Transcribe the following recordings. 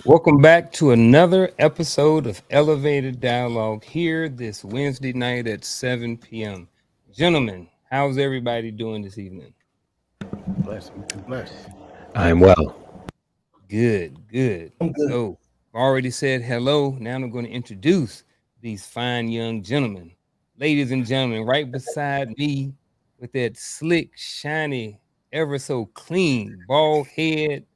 Welcome back to another episode of Elevated Dialogue here this Wednesday night at 7 p.m. Gentlemen, how's everybody doing this evening? Bless, man. Bless. I'm well. Good, good. I'm good. So, I've already said hello. Now I'm going to introduce these fine young gentlemen. Ladies and gentlemen, right beside me with that slick, shiny, ever so clean, bald head,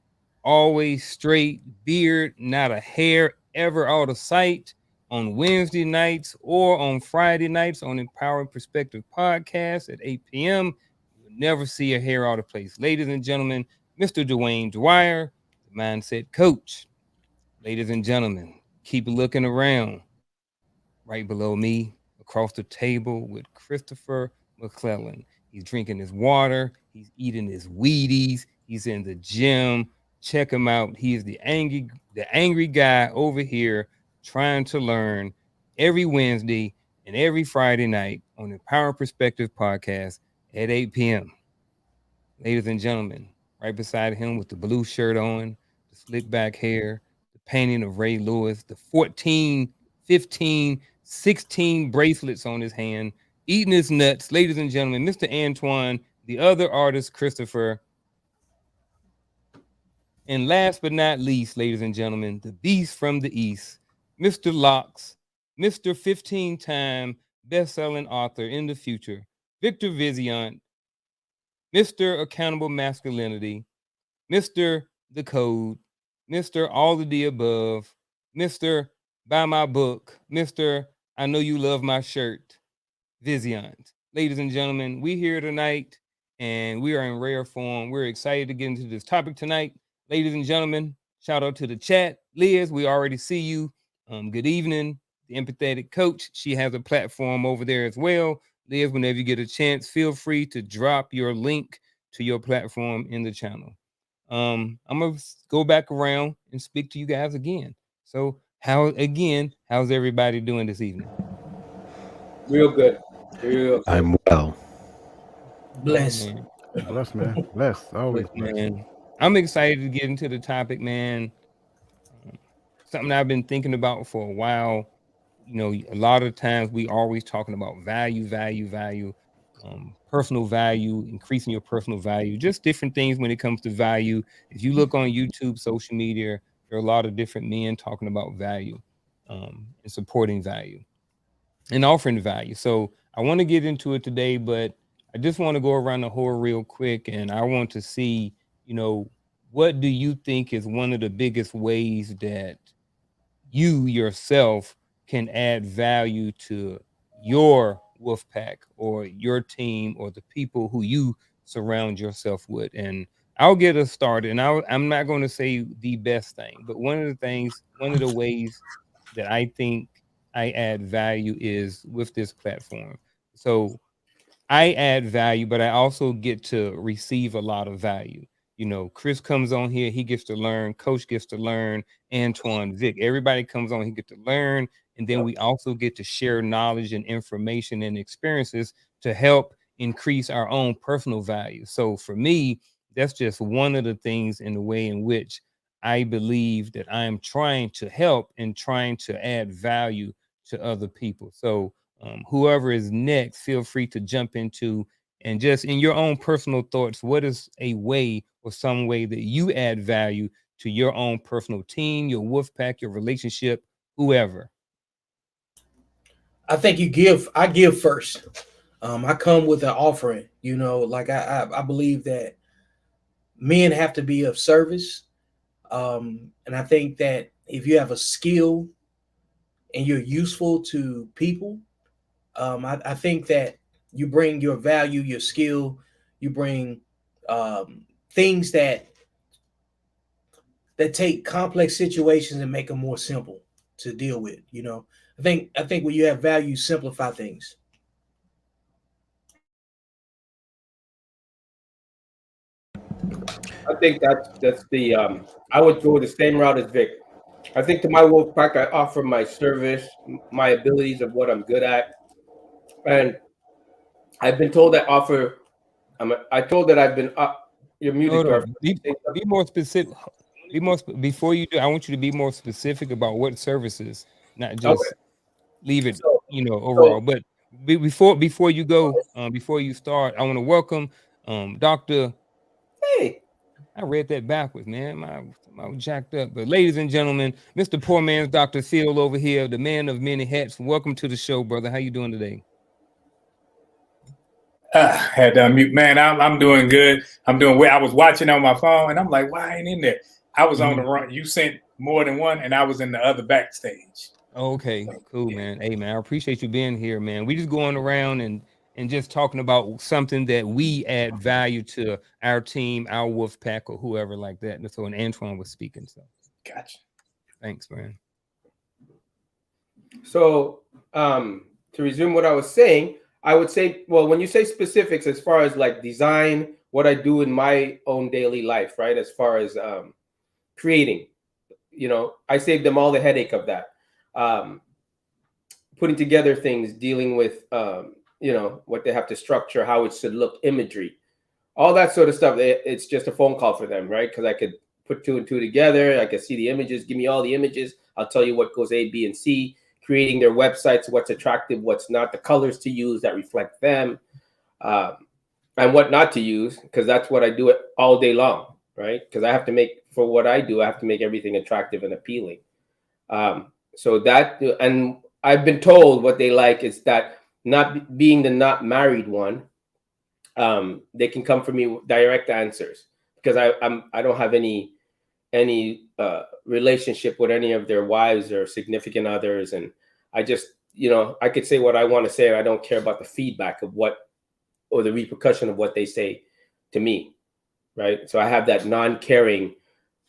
always straight, beard, not a hair ever out of sight on Wednesday nights or on Friday nights on Empowering Perspective Podcast at 8 p.m. You'll never see a hair out of place. Ladies and gentlemen, Mr. Dwayne Dwyer, the mindset coach. Ladies and gentlemen, keep looking around. Right below me, across the table with Christopher McClellan. He's drinking his water, he's eating his Wheaties, he's in the gym. Check him out. He is the angry guy over here trying to learn every Wednesday and every Friday night on the Power Perspective podcast at 8 p.m. Ladies and gentlemen, right beside him with the blue shirt on, the slick back hair, the painting of Ray Lewis, the 14, 15, 16 bracelets on his hand, eating his nuts. Ladies and gentlemen, Mr. Antoine, the other artist, Christopher. And last but not least, ladies and gentlemen, the beast from the East, Mr. Locks, Mr. 15-time best-selling author in the future, Victor Viziant, Mr. Accountable Masculinity, Mr. The Code, Mr. All of the Above, Mr. Buy My Book, Mr. I Know You Love My Shirt, Viziant. Ladies and gentlemen, we here tonight and we are in rare form. We're excited to get into this topic tonight. Ladies and gentlemen, shout out to the chat. Liz, we already see you. Good evening. The empathetic coach, she has a platform over there as well. Liz, whenever you get a chance, feel free to drop your link to your platform in the channel. I'm gonna go back around and speak to you guys again. So, how's everybody doing this evening? Real good. Real good. I'm well. Bless. Oh, man. Bless, man. Bless. Always Look, bless. man, I'm excited to get into the topic, man. Something I've been thinking about for a while. You know, a lot of times we always talking about value, personal value, increasing your personal value, just different things when it comes to value. If you look on YouTube, social media, there are a lot of different men talking about value, and supporting value and offering value. So I want to get into it today, but I just want to go around the horror real quick, and I want to see, what do you think is one of the biggest ways that you yourself can add value to your wolf pack or your team or the people who you surround yourself with? And I'll get us started. And I'm not going to say the best thing, but one of the ways that I think I add value is with this platform. So I add value, but I also get to receive a lot of value. Chris comes on here, he gets to learn, Coach gets to learn, Antoine, Vic, everybody comes on, he gets to learn, and then we also get to share knowledge and information and experiences to help increase our own personal value. So for me, that's just one of the things in the way in which I believe that I am trying to help and trying to add value to other people. So whoever is next, feel free to jump into and just in your own personal thoughts, what is a way or some way that you add value to your own personal team, your wolf pack, your relationship, whoever? I think you give. I give first. I come with an offering. Like I believe that men have to be of service. And I think that if you have a skill and you're useful to people, I think that you bring your value, your skill, you bring things that take complex situations and make them more simple to deal with. I think when you have value, you simplify things. I think that's the I would go the same route as Vic. I think to my wolf pack, I offer my service, my abilities of what I'm good at, and I've been told that offer. I told that I've been. You're muted, Hold Garfield. on. Be more specific. before you do. I want you to be more specific about what services, not Okay. just leave it, So, overall. so But before you go, before you start, I want to welcome Doctor. hey, I read that backwards, man. My was jacked up. But ladies and gentlemen, Mr. Poor Man's Dr. Phil over here, the man of many hats. Welcome to the show, brother. How you doing today? Had to unmute, man. I'm doing good. I'm doing well. I was watching on my phone, and I'm like, why I ain't in there? I was on the run. You sent more than one, and I was in the other backstage. Okay, So, cool, yeah. man. Hey, man, I appreciate you being here, man. We just going around and just talking about something that we add value to our team, our wolf pack, or whoever like that. And so, and Antoine was speaking. So, Gotcha. thanks, man. So, to resume what I was saying, I would say, well, when you say specifics as far as like design, what I do in my own daily life, right? As far as creating, I save them all the headache of that. Putting together things, dealing with, what they have to structure, how it should look, imagery, all that sort of stuff. It's just a phone call for them, right? Because I could put two and two together. I could see the images. Give me all the images. I'll tell you what goes A, B, and C. Creating their websites, what's attractive, what's not, the colors to use that reflect them, and what not to use, because that's what I do it all day long, right? Because I have to make, for what I do, I have to make everything attractive and appealing. So that, and I've been told what they like is that not being the not married one, they can come for me with direct answers because I don't have any relationship with any of their wives or significant others, and I just I could say what I want to say, and I don't care about the feedback of what or the repercussion of what they say to me, right? So I have that non-caring,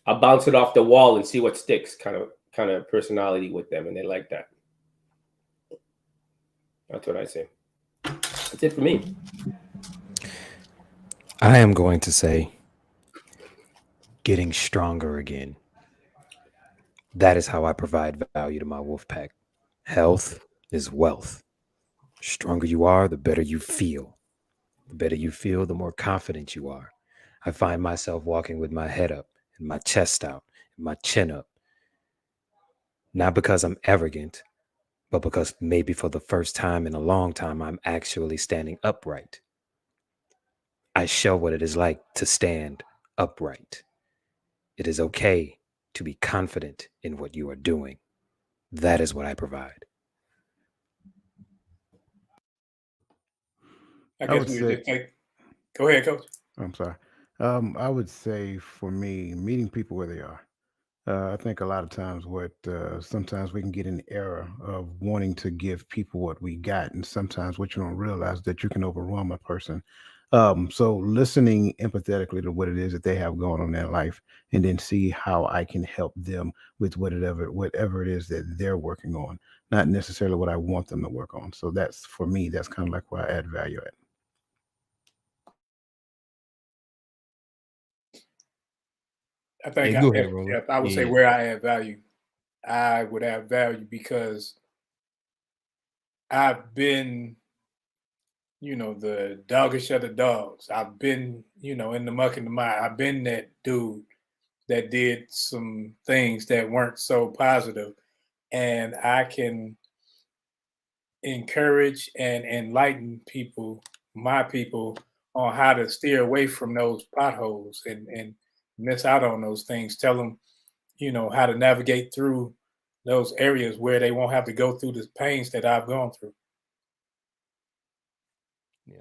I'll bounce it off the wall and see what sticks kind of personality with them, and they like that. That's what I say. That's it for me. I am going to say getting stronger again. That is how I provide value to my wolf pack. Health is wealth. The stronger you are, the better you feel. The better you feel, the more confident you are. I find myself walking with my head up and my chest out and my chin up. Not because I'm arrogant, but because maybe for the first time in a long time, I'm actually standing upright. I show what it is like to stand upright. It is okay to be confident in what you are doing. That is what I provide. I I guess would we would say, just take. Go ahead, Coach. I'm sorry. I would say for me, meeting people where they are. I think a lot of times what sometimes we can get in the error of wanting to give people what we got, and sometimes what you don't realize that you can overwhelm a person. So listening empathetically to what it is that they have going on in their life, and then see how I can help them with whatever it is that they're working on, not necessarily what I want them to work on. So that's for me. That's kind of like where I add value at. I think Yeah, go ahead, Roland. if I would say Yeah, where I add value, I would add value because I've been, the doggish of the dogs. I've been, in the muck and the mire. I've been that dude that did some things that weren't so positive, and I can encourage and enlighten people, my people, on how to steer away from those potholes and miss out on those things. Tell them, how to navigate through those areas where they won't have to go through the pains that I've gone through. yeah.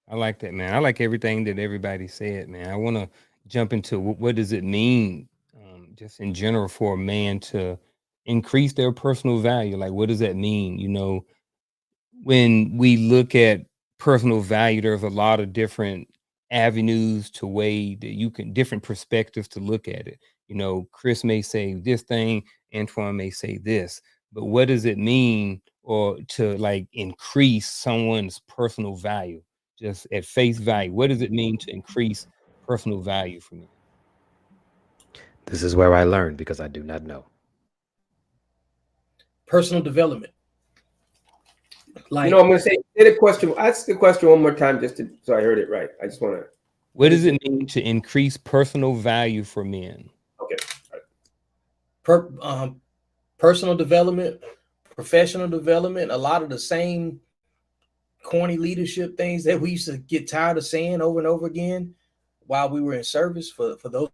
I like that, man. I like everything that everybody said, man. I want to jump into what does it mean, just in general, for a man to increase their personal value. Like, what does that mean? When we look at personal value, there's a lot of different avenues to way that you can different perspectives to look at it. Chris may say this thing, Antoine may say this, but what does it mean or to like increase someone's personal value just at face value? What does it mean to increase personal value for me? This is where I learn because I do not know. Personal development. Like, I'm going to say the question. Ask the question one more time, so I heard it right. I just want to. What does it mean to increase personal value for men? Okay. All per, personal development, professional development, a lot of the same corny leadership things that we used to get tired of saying over and over again while we were in service for those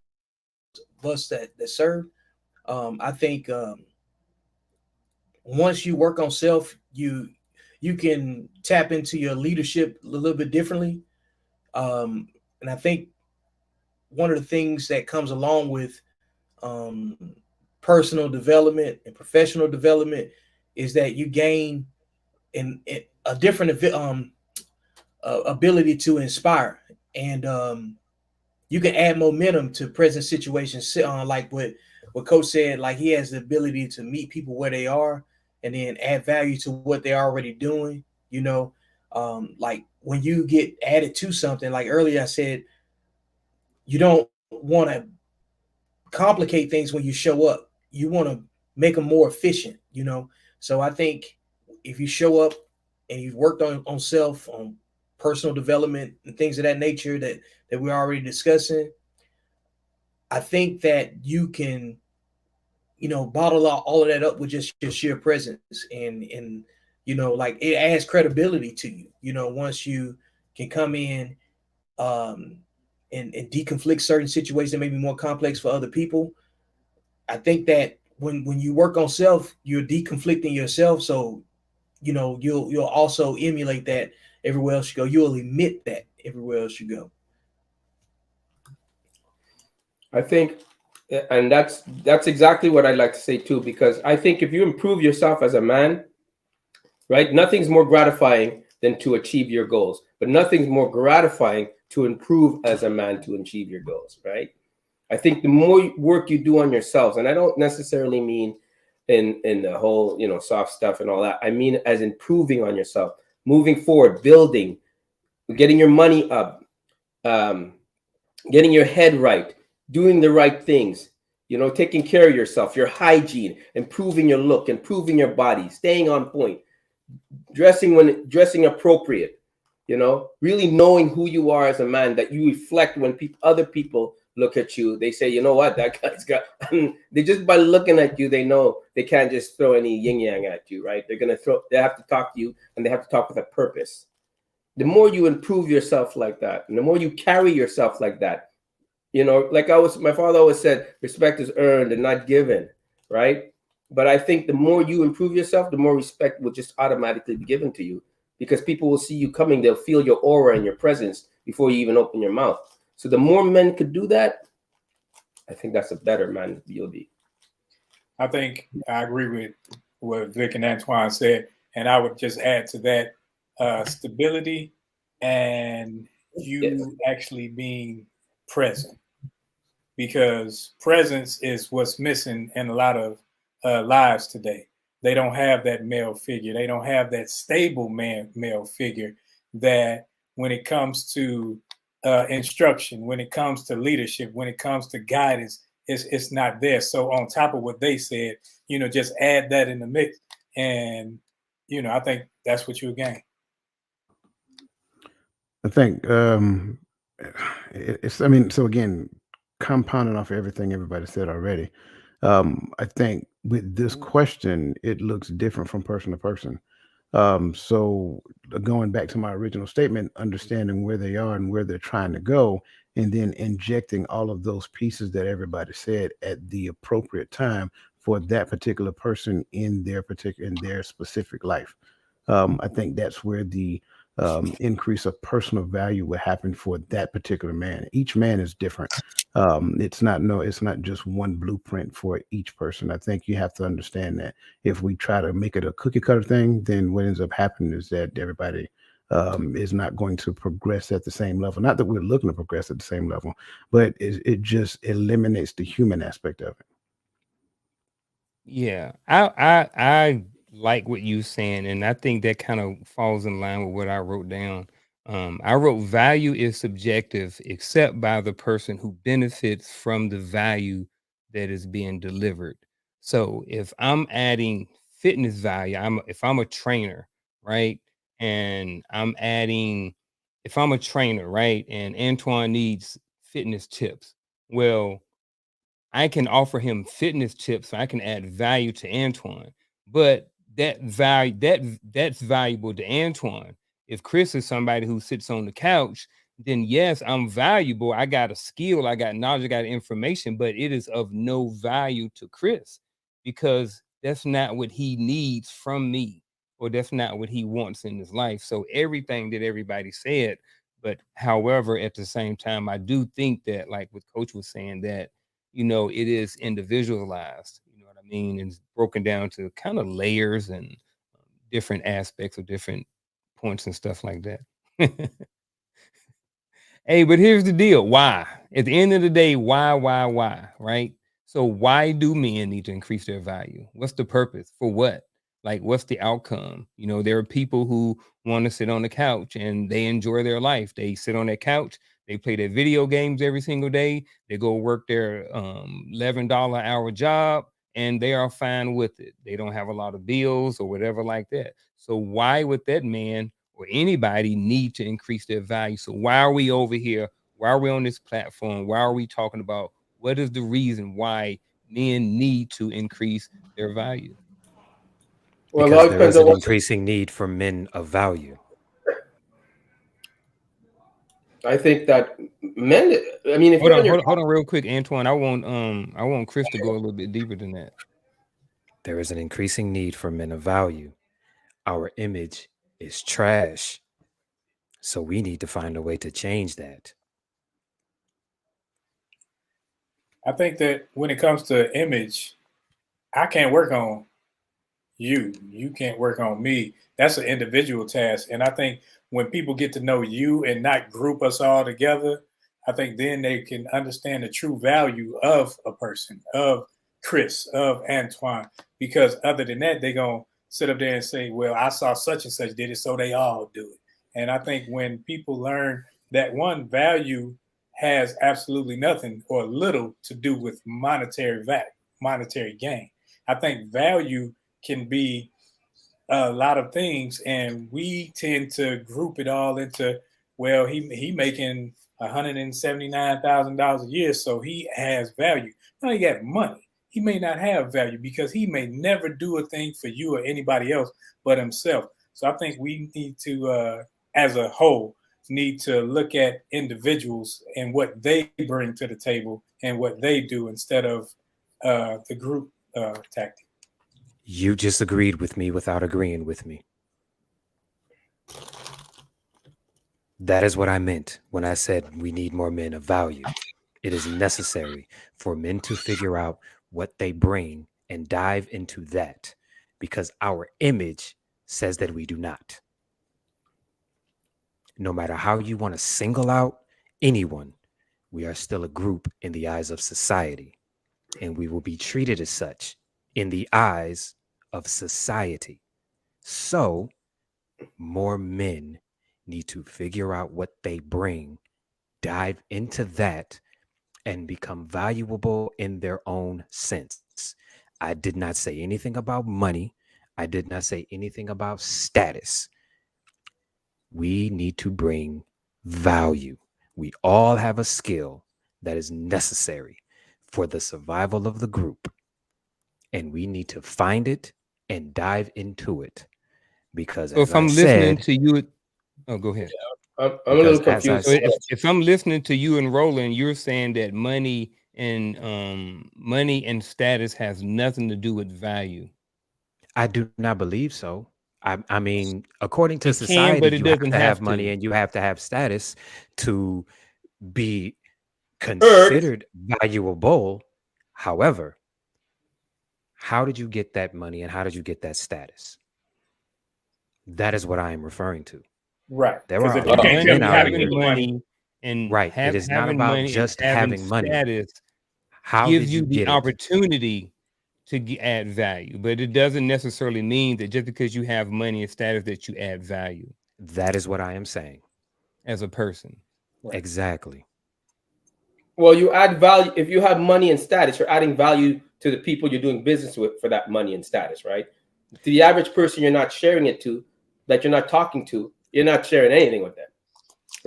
of us that serve. I think once you work on self, you can tap into your leadership a little bit differently. And I think one of the things that comes along with personal development and professional development is that you gain a different ability to inspire, and you can add momentum to present situations. Like what Coach said, like he has the ability to meet people where they are, and then add value to what they're already doing. You know, like when you get added to something, like earlier I said, you don't want to complicate things when you show up. You want to make them more efficient. You know, so I think if you show up and you've worked on self, on personal development and things of that nature that we're already discussing, I think that you can, bottle all of that up with just your sheer presence, and like it adds credibility to you. Once you can come in um, and deconflict certain situations that may be more complex for other people. I think that when you work on self, you're deconflicting yourself. So you'll also emulate that everywhere else you go. You'll emit that everywhere else you go. I think, and that's exactly what I'd like to say too, because I think if you improve yourself as a man, right, nothing's more gratifying than to achieve your goals, but nothing's more gratifying to improve as a man to achieve your goals, right? I think the more work you do on yourselves, and I don't necessarily mean in the whole soft stuff and all that. I mean as improving on yourself, moving forward, building, getting your money up, um, getting your head right, doing the right things, taking care of yourself, your hygiene, improving your look, improving your body, staying on point, dressing appropriate, really knowing who you are as a man, that you reflect when other people look at you. They say, you know what, that guy's got they just by looking at you, they know they can't just throw any yin yang at you, right? They have to talk to you, and they have to talk with a purpose. The more you improve yourself like that, and the more you carry yourself like that, like my father always said, respect is earned and not given, right? But I think the more you improve yourself, the more respect will just automatically be given to you, because people will see you coming. They'll feel your aura and your presence before you even open your mouth. So the more men could do that, I think that's a better man you'll be. I think I agree with what Vic and Antoine said, and I would just add to that stability and Yes. you actually being present, because presence is what's missing in a lot of lives today. They don't have that male figure. They don't have that stable male figure that when it comes to instruction, when it comes to leadership, when it comes to guidance, it's not there. So on top of what they said, just add that in the mix, and I think that's what you'll gain. I think it's. I mean, so again, compounding off everything everybody said already. I think with this question, it looks different from person to person. So going back to my original statement, understanding where they are and where they're trying to go, and then injecting all of those pieces that everybody said at the appropriate time for that particular person in their specific life. I think that's where the increase of personal value will happen for that particular man. Each man is different. It's not just one blueprint for each person. I think you have to understand that if we try to make it a cookie cutter thing, then what ends up happening is that everybody is not going to progress at the same level. Not that we're looking to progress at the same level, but it just eliminates the human aspect of it. Yeah, I like what you saying, and I think that kind of falls in line with what I wrote down. I wrote value is subjective except by the person who benefits from the value that is being delivered. So if I'm adding fitness value, if I'm a trainer, right? And I'm adding if I'm a trainer, right? And Antoine needs fitness tips. Well, I can offer him fitness tips, so I can add value to Antoine. But that's valuable to Antoine. If Chris is somebody who sits on the couch, then yes, I'm valuable. I got a skill, I got knowledge, I got information, but it is of no value to Chris because that's not what he needs from me, or that's not what he wants in his life. So everything that everybody said, but however, at the same time, I do think that, like what Coach was saying, that it is individualized. You know what I mean? And it's broken down to kind of layers and different aspects of different points and stuff like that. Hey, but here's the deal. Why? At the end of the day, why, right? So why do men need to increase their value? What's the purpose? For what? Like, what's the outcome? There are people who want to sit on the couch and they enjoy their life. They sit on that couch, they play their video games every single day, they go work their $11 hour job, and they are fine with it. They don't have a lot of bills or whatever like that. So why would that man or anybody need to increase their value? So why are we over here? Why are we on this platform? Why are we talking about what is the reason why men need to increase their value? Well, it Because all there depends is on an what increasing need for men of value. I think that men. I mean, if Hold you're on on, your hold on real quick, Antoine. I want Chris to go a little bit deeper than that. There is an increasing need for men of value. Our image is trash. So we need to find a way to change that. I think that when it comes to image, I can't work on you. You can't work on me. That's an individual task. And I think when people get to know you and not group us all together, I think then they can understand the true value of a person, of Chris, of Antoine. Because other than that, they're going to sit up there and say, well, I saw such and such did it, so they all do it. And I think when people learn that one value has absolutely nothing or little to do with monetary gain, I think value can be a lot of things, and we tend to group it all into, well, he making $179,000 a year, so he has value. No, he got money. He may not have value because he may never do a thing for you or anybody else but himself. So I think we need to, as a whole, need to look at individuals and what they bring to the table and what they do instead of the group tactic. You just agreed with me without agreeing with me. That is what I meant when I said we need more men of value. It is necessary for men to figure out what they bring and dive into that, because our image says that we do not. No matter how you want to single out anyone, we are still a group in the eyes of society, and we will be treated as such in the eyes of society. So, more men need to figure out what they bring, dive into that, and become valuable in their own sense. I did not say anything about money. I did not say anything about status. We need to bring value. We all have a skill that is necessary for the survival of the group, and we need to find it and dive into it. Because So as if I I'm listening said, to you, oh, go ahead. I'm a because little as I confused. So if I'm listening to you and Roland, you're saying that money and status has nothing to do with value. I do not believe so. I mean, according to It can, society, but it you have doesn't to have have money to. and you have to have status to be Earth, considered valuable. However, how did you get that money and how did you get that status? That is what I am referring to. Right. There Because are if a you lot of can't tell men me out how to get here. the money, And Right. It is not having about money and just having having money. status How gives did you you the get it? opportunity to add value, but it doesn't necessarily mean that just because you have money and status that you add value That is what I am saying. as a person. right. Exactly. well, you add value. If you have money and status, you're adding value to the people you're doing business with for that money and status, right? To the average person, you're not sharing it to, that you're not talking to, you're not sharing anything with them,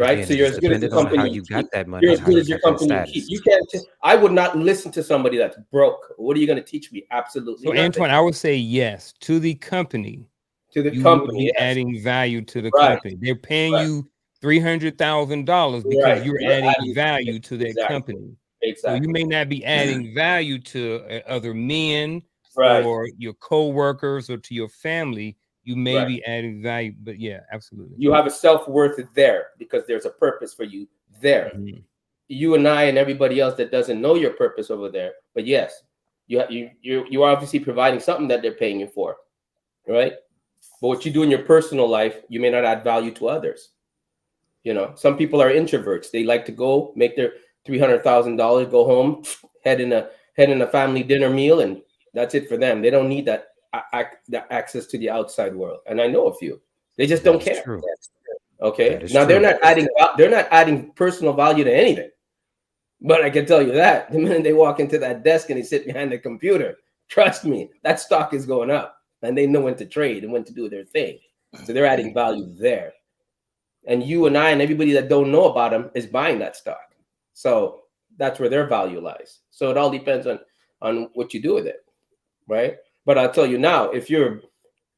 right? Again, So you're it's as good as the dependent on how company you you got keep. that money You're and as how good you as your got that company you keep. status. You can't. I would not listen to somebody that's broke. What are you going to teach me? Absolutely So nothing. Antoine, I would say yes to the company. To the You would company, be yes. adding value to the Right. company. They're paying Right. you $300,000 because Right. you're You're adding adding value to that exactly. company. So you Exactly. may not be adding value to other men Right. or your co-workers or to your family. You may Right. be adding value, but yeah, absolutely. You have a self-worth there because there's a purpose for you there. Mhm. You and I and everybody else that doesn't know your purpose over there. But yes, you are obviously providing something that they're paying you for, right? But what you do in your personal life, you may not add value to others. You know, some people are introverts. They like to go make their $300,000, go home, head in a family dinner meal, and that's it for them. They don't need that access to the outside world. And I know a few. They just That don't is care. true. Okay. That is Now true. they're not adding personal value to anything. But I can tell you that the minute they walk into that desk and they sit behind the computer, trust me, that stock is going up, and they know when to trade and when to do their thing. So they're adding value there. And you and I and everybody that don't know about them is buying that stock. So that's where their value lies. So it all depends on what you do with it, right? But I'll tell you now,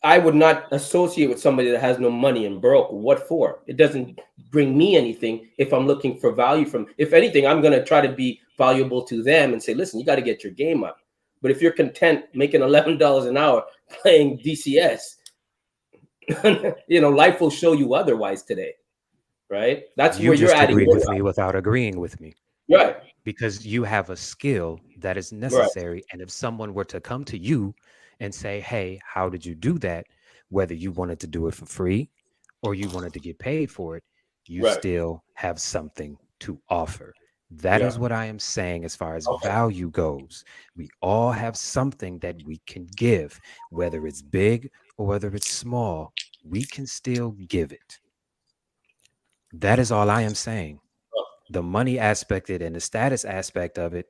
I would not associate with somebody that has no money and broke. What for? It doesn't bring me anything if I'm looking for value from. If anything, I'm going to try to be valuable to them and say, listen, you got to get your game up. But if you're content making $11 an hour playing DCS, life will show you otherwise today, right? That's You where you're just adding agreed your with me without agreeing with me, value. Right, because you have a skill that is right, necessary. And if someone were to come to you and say, hey, how did you do that? Whether you wanted to do it for free or you wanted to get paid for it, you right. still have something to offer. That Yeah. is what I am saying as far as Okay. value goes. We all have something that we can give, whether it's big or whether it's small, we can still give it. That is all I am saying. The money aspect it and the status aspect of it,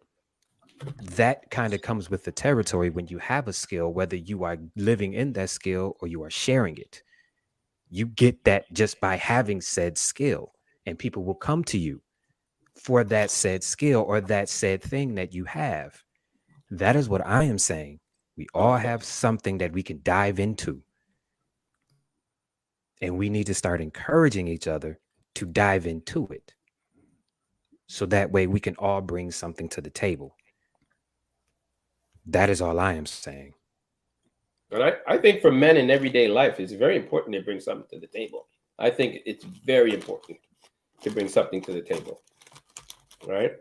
that kind of comes with the territory when you have a skill, whether you are living in that skill or you are sharing it. You get that just by having said skill, and people will come to you for that said skill or that said thing that you have. That is what I am saying. We all Okay. have something that we can dive into, and we need to start encouraging each other to dive into it. So that way we can all bring something to the table. That is all I am saying. And I think for men in everyday life, it's very important to bring something to the table. I think it's very important to bring something to the table, right?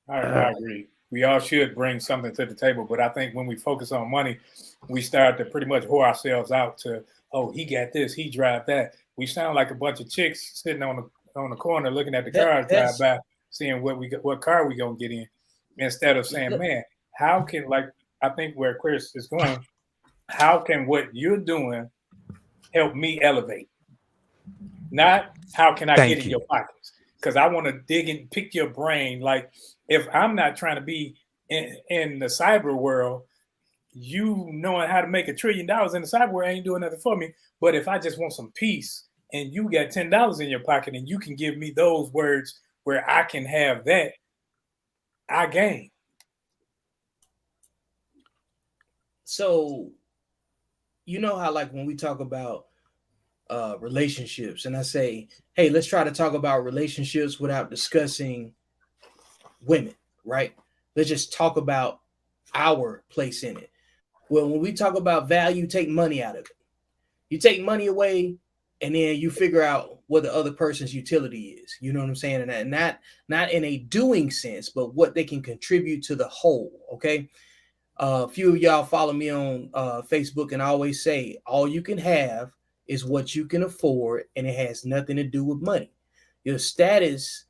I agree. We all should bring something to the table, but I think when we focus on money, we start to pretty much whore ourselves out to, oh, he got this, he drive that. We sound like a bunch of chicks sitting on the corner looking at the cars drive by, seeing what car we gonna get in, instead of saying, man, how can, like, I think where Chris is going, how can what you're doing help me elevate? Not how can I get Thank in you. your pockets? Because I want to dig and pick your brain. Like, if I'm not trying to be in the cyber world, you knowing how to make $1 trillion in the cyber world ain't doing nothing for me. But if I just want some peace and you got $10 in your pocket and you can give me those words where I can have that, I gain. So, you know how, like, when we talk about relationships, and I say, hey, let's try to talk about relationships without discussing women, right? Let's just talk about our place in it. Well, when we talk about value, take money out of it. You take money away, and then you figure out what the other person's utility is. You know what I'm saying? And not in a doing sense, but what they can contribute to the whole. Okay. A few of y'all follow me on Facebook, and I always say, all you can have is what you can afford, and it has nothing to do with money. Your status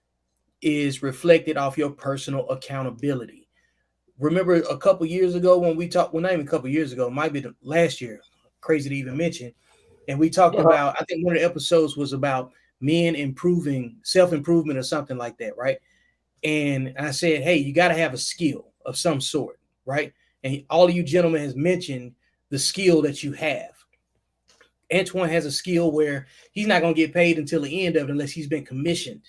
is reflected off your personal accountability. Remember a couple years ago when we talked, well, not even a couple years ago, it might be the last year, crazy to even mention. And we talked about, I think one of the episodes was about men improving, self-improvement or something like that, right? And I said, hey, you got to have a skill of some sort, right? And all of you gentlemen has mentioned the skill that you have. Antoine has a skill where he's not going to get paid until the end of it unless he's been commissioned,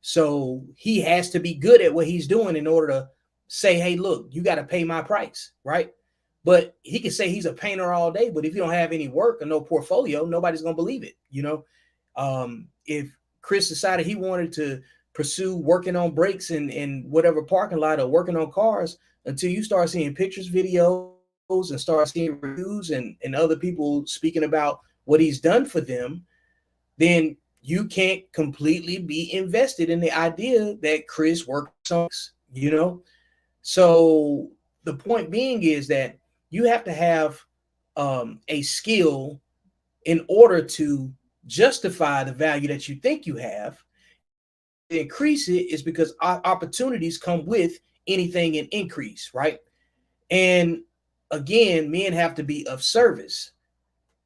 So he has to be good at what he's doing in order to say, hey, look, you got to pay my price, right? But he can say he's a painter all day, but if you don't have any work or no portfolio, nobody's going to believe it, If Chris decided he wanted to pursue working on brakes in whatever parking lot or working on cars, until you start seeing pictures, videos, and start seeing reviews and other people speaking about what he's done for them, then you can't completely be invested in the idea that Chris works on, So the point being is that you have to have a skill in order to justify the value that you think you have. To increase it is because opportunities come with anything in increase, right? And again, men have to be of service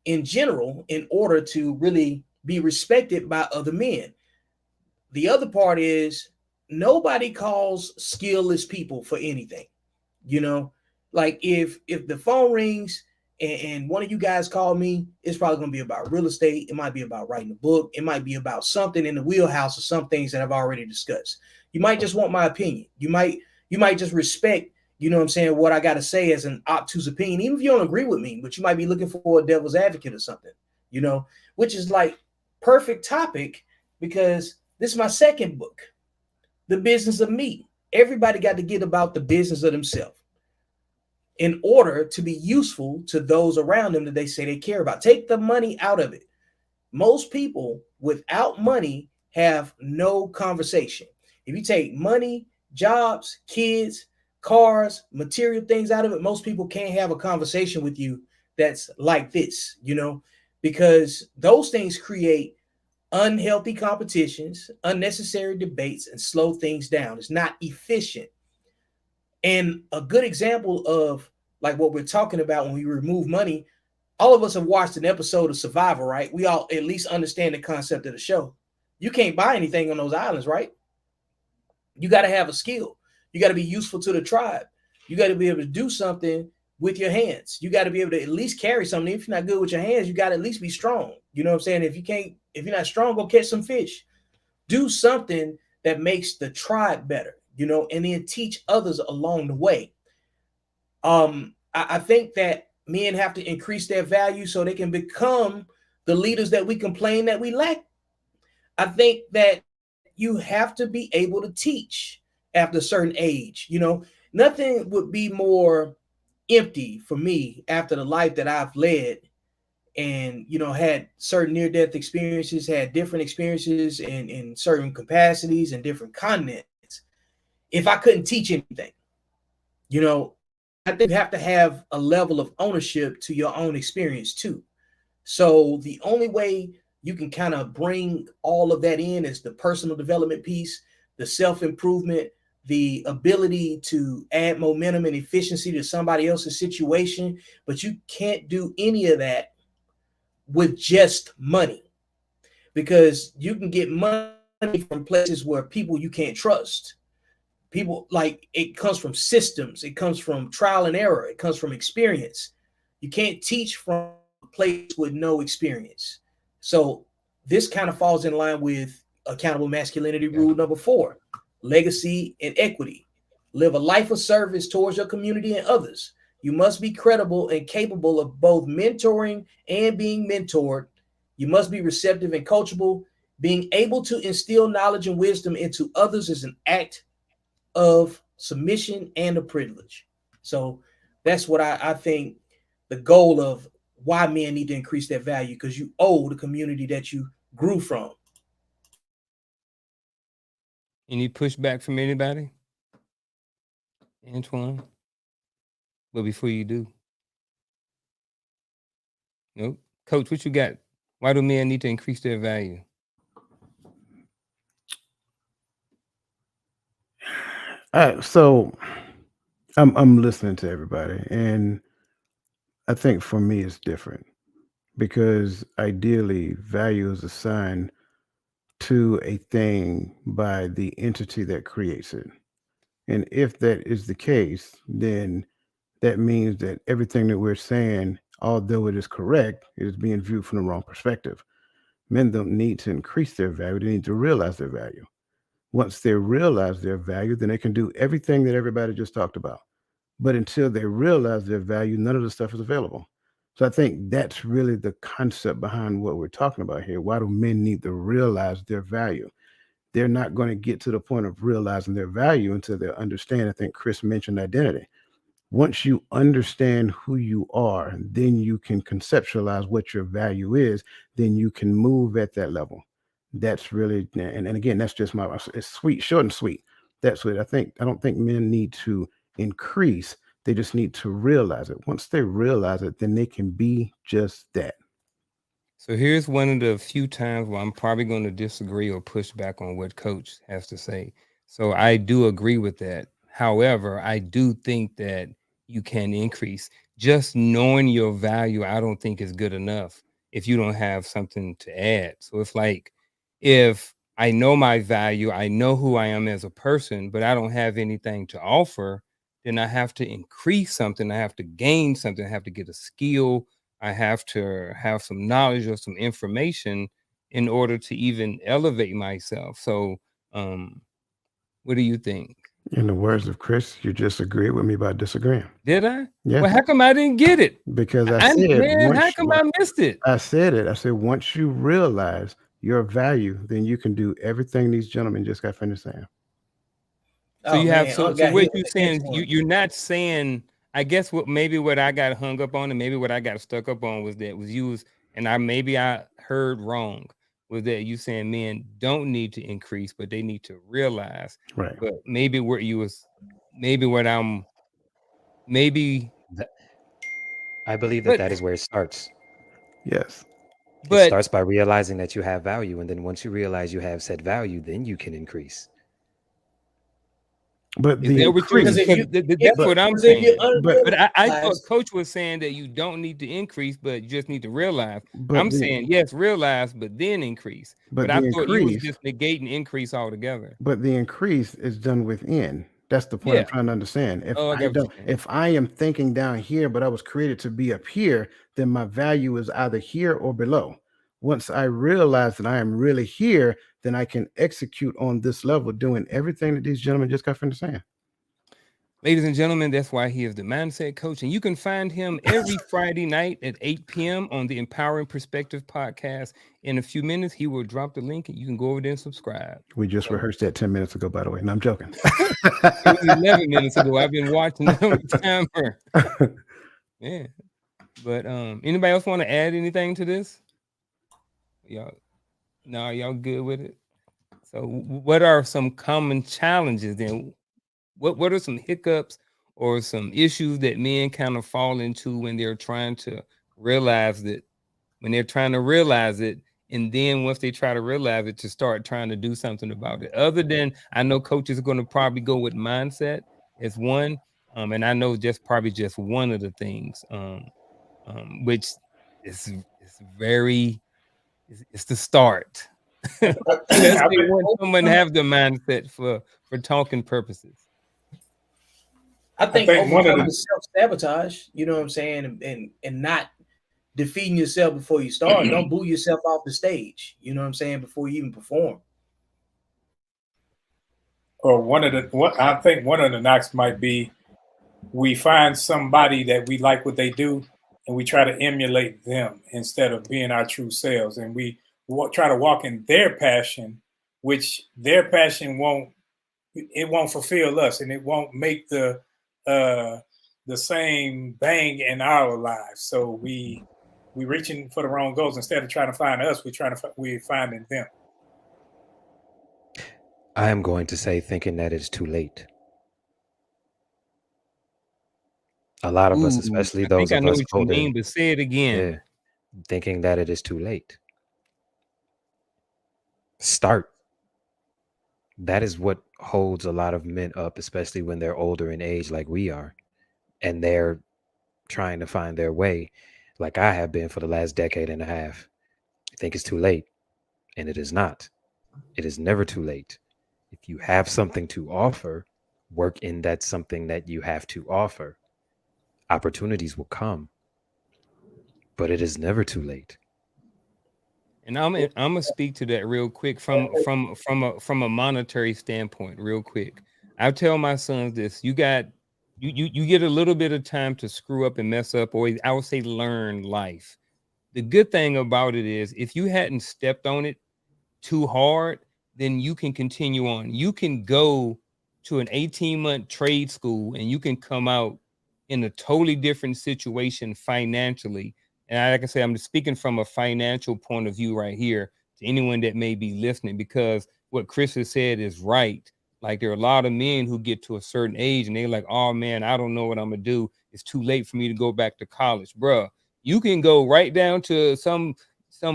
in general in order to really be respected by other men. The other part is nobody calls skillless people for anything. Like if the phone rings and one of you guys call me, it's probably going to be about real estate. It might be about writing a book. It might be about something in the wheelhouse of some things that I've already discussed. You might just want my opinion. You might just respect, what I got to say as an obtuse opinion, even if you don't agree with me, but you might be looking for a devil's advocate or something, which is like perfect topic because this is my second book, The Business of Me. Everybody got to get about the business of themselves in order to be useful to those around them that they say they care about. Take the money out of it. Most people without money have no conversation. If you take money, jobs, kids, cars, material things out of it, most people can't have a conversation with you that's like this, because those things create unhealthy competitions, unnecessary debates, and slow things down. It's not efficient. And a good example of like what we're talking about when we remove money, all of us have watched an episode of Survivor, right? We all at least understand the concept of the show. You can't buy anything on those islands, right? You got to have a skill. You got to be useful to the tribe. You got to be able to do something with your hands. You got to be able to at least carry something. If you're not good with your hands, you got to at least be strong. You know what I'm saying? If you're not strong, go catch some fish. Do something that makes the tribe better, and then teach others along the way. I think that men have to increase their value so they can become the leaders that we complain that we lack. I think that you have to be able to teach after a certain age. Nothing would be more empty for me after the life that I've led and, had certain near-death experiences, had different experiences in certain capacities and different continents. If I couldn't teach anything, I think you have to have a level of ownership to your own experience too. So the only way you can kind of bring all of that in is the personal development piece, the self-improvement, the ability to add momentum and efficiency to somebody else's situation. But you can't do any of that with just money, because you can get money from places where people you can't trust. People, like, it comes from systems, it comes from trial and error, it comes from experience. You can't teach from a place with no experience. So this kind of falls in line with accountable masculinity rule number 4, legacy and equity. Live a life of service towards your community and others. You must be credible and capable of both mentoring and being mentored. You must be receptive and coachable. Being able to instill knowledge and wisdom into others is an act of submission and a privilege. So that's what I think the goal of why men need to increase their value, because you owe the community that you grew from. Any pushback from anybody? Antoine? But before you do. Nope. Coach, what you got? Why do men need to increase their value? So I'm listening to everybody, and I think for me it's different because ideally value is assigned to a thing by the entity that creates it. And if that is the case, then that means that everything that we're saying Although it is correct, it is being viewed from the wrong perspective. Men don't need to increase their value, they need to realize their value. Once they realize their value, then they can do everything that everybody just talked about. But until they realize their value, none of the stuff is available. So I think that's really the concept behind what we're talking about here. Why do men need to realize their value? They're not going to get to the point of realizing their value until they understand. I think Chris mentioned identity. Once you understand who you are, then you can conceptualize what your value is, then you can move at that level. That's really, and again, that's just it's sweet, short and sweet. That's what I think. I don't think men need to increase, they just need to realize it. Once they realize it, then they can be just that. So here's one of the few times where I'm probably going to disagree or push back on what Coach has to say. So I do agree with that. However, I do think that you can increase. Just knowing your value, I don't think is good enough if you don't have something to add. So it's like if I know my value, I know who I am as a person, but I don't have anything to offer, then I have to increase something. I have to gain something. I have to get a skill. I have to have some knowledge or some information in order to even elevate myself. So, what do you think? In the words of Chris, you just agreed with me by disagreeing. Did I? Yeah. Well, how come I didn't get it? Because I said, Man, how come I missed it? I said it. I said, once you realize your value, then you can do everything these gentlemen just got finished saying. So you have so got what hit you with the saying next is one. you're not saying, I guess what I got hung up on and maybe what I got stuck up on was used, and I heard wrong, was that you saying men don't need to increase, but they need to realize. Right. But maybe what you was maybe what I'm maybe That, I believe that but that is where it starts. Yes. It but starts by realizing that you have value, and then once you realize you have said value, then you can increase. But is the that what you Because increase, if you that's what I'm because if you saying. But I thought unrealized, Coach was saying that you don't need to increase, but you just need to realize. but I'm the saying yes, realize, but then increase. But but I the thought you was increase, just negating increase altogether. but the increase is done within. That's the point I'm Yeah. trying to understand. Oh, I get what you're saying. If I am thinking down here, but I was created to be up here, then my value is either here or below. Once I realize that I am really here, then I can execute on this level, doing everything that these gentlemen just got finished saying. Ladies and gentlemen, that's why he is the mindset coach. And you can find him every Friday night at 8 p.m. on the Empowering Perspective podcast. In a few minutes, he will drop the link and you can go over there and subscribe. We just So, rehearsed that 10 minutes ago, by the way. And I'm joking. it was 11 minutes ago. I've been watching it on the timer. Yeah. But anybody else want to add anything to this? Y'all, no, y'all good with it? So what are some common challenges then? What are some hiccups or some issues that men kind of fall into when they're trying to realize that when they're trying to realize it, and then once they try to realize it, to start trying to do something about it? Other than, I know coaches are going to probably go with mindset as one, and I know probably just one of the things, which is very it's the start. Let's say I think, when someone have the mindset for talking purposes. I think think one of overcoming the self sabotage. You know what I'm saying, and not defeating yourself before you start. Don't boo yourself off the stage. You know what I'm saying, before you even perform. or one of the what I think one of the knocks might be we find somebody that we like what they do and we try to emulate them instead of being our true selves, and we try to walk in their passion, which their passion won't fulfill us, and it won't make the same bang in our lives. So we reaching for the wrong goals. Instead of trying to find us, we're finding them. I am going to say thinking that it's too late. A lot of us, Ooh, especially I think those I of know us what you older, mean, but say it again. yeah, thinking that it is too late. Start. That is what holds a lot of men up, especially when they're older in age like we are, and they're trying to find their way like I have been for the last decade and a half. I think it's too late, and it is not. It is never too late. If you have something to offer, work in that something that you have to offer. Opportunities will come. but it is never too late. And I'm gonna speak to that real quick from a monetary standpoint, real quick. I tell my sons this: you get a little bit of time to screw up and mess up, or I would say learn life. The good thing about it is, if you hadn't stepped on it too hard, then you can continue on. You can go to an 18-month trade school and you can come out in a totally different situation financially. And like I say, I'm speaking from a financial point of view right here to anyone that may be listening, because what Chris has said is right. Like, there are a lot of men who get to a certain age and they're like, oh man, I don't know what I'm gonna do. It's too late for me to go back to college. Bruh, you can go right down to some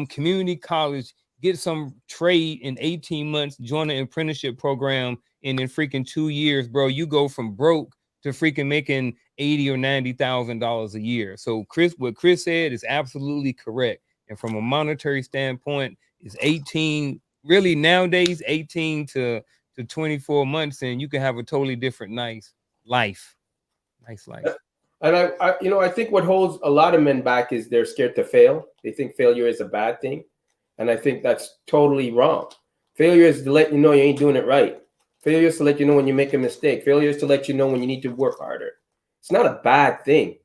community college, get some trade in 18 months, join an apprenticeship program, and in freaking 2 years, bro, you go from broke to freaking making 80 or $90,000 a year. So what Chris said is absolutely correct. And from a monetary standpoint, is 18 really nowadays 18 to 24 months, and you can have a totally different nice life. Nice life. And I think what holds a lot of men back is they're scared to fail. They think failure is a bad thing. And I think that's totally wrong. Failure is to let you know you ain't doing it right. Failure is to let you know when you make a mistake. Failure is to let you know when you need to work harder. It's not a bad thing.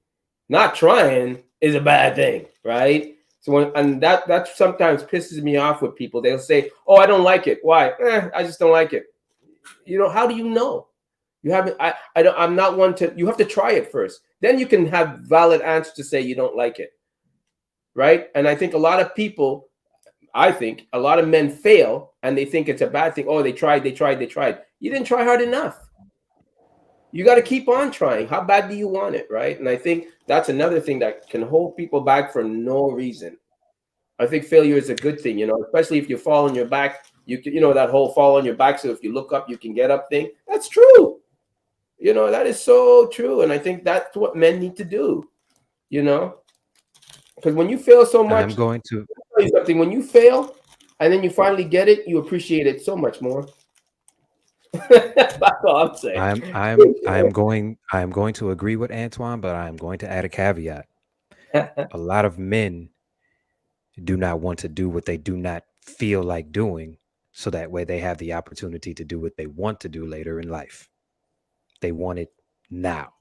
Not trying is a bad thing, right? So that sometimes pisses me off with people. They'll say, "Oh, I don't like it. Why? I just don't like it." How do you know? You haven't. I'm not one to. You have to try it first. Then you can have valid answers to say you don't like it, right? And I think a lot of men fail and they think it's a bad thing. Oh, they tried. You didn't try hard enough. You got to keep on trying. How bad do you want it, right? And I think that's another thing that can hold people back for no reason. I think failure is a good thing, especially if you fall on your back. That whole fall on your back, so if you look up, you can get up thing. That's true. That is so true. And I think that's what men need to do, because when you fail so much, I'm going to tell you something. When you fail and then you finally get it, you appreciate it so much more. That's all I'm saying. I'm going to agree with Antoine, but I'm going to add a caveat. A lot of men do not want to do what they do not feel like doing, so that way they have the opportunity to do what they want to do later in life. They want it now.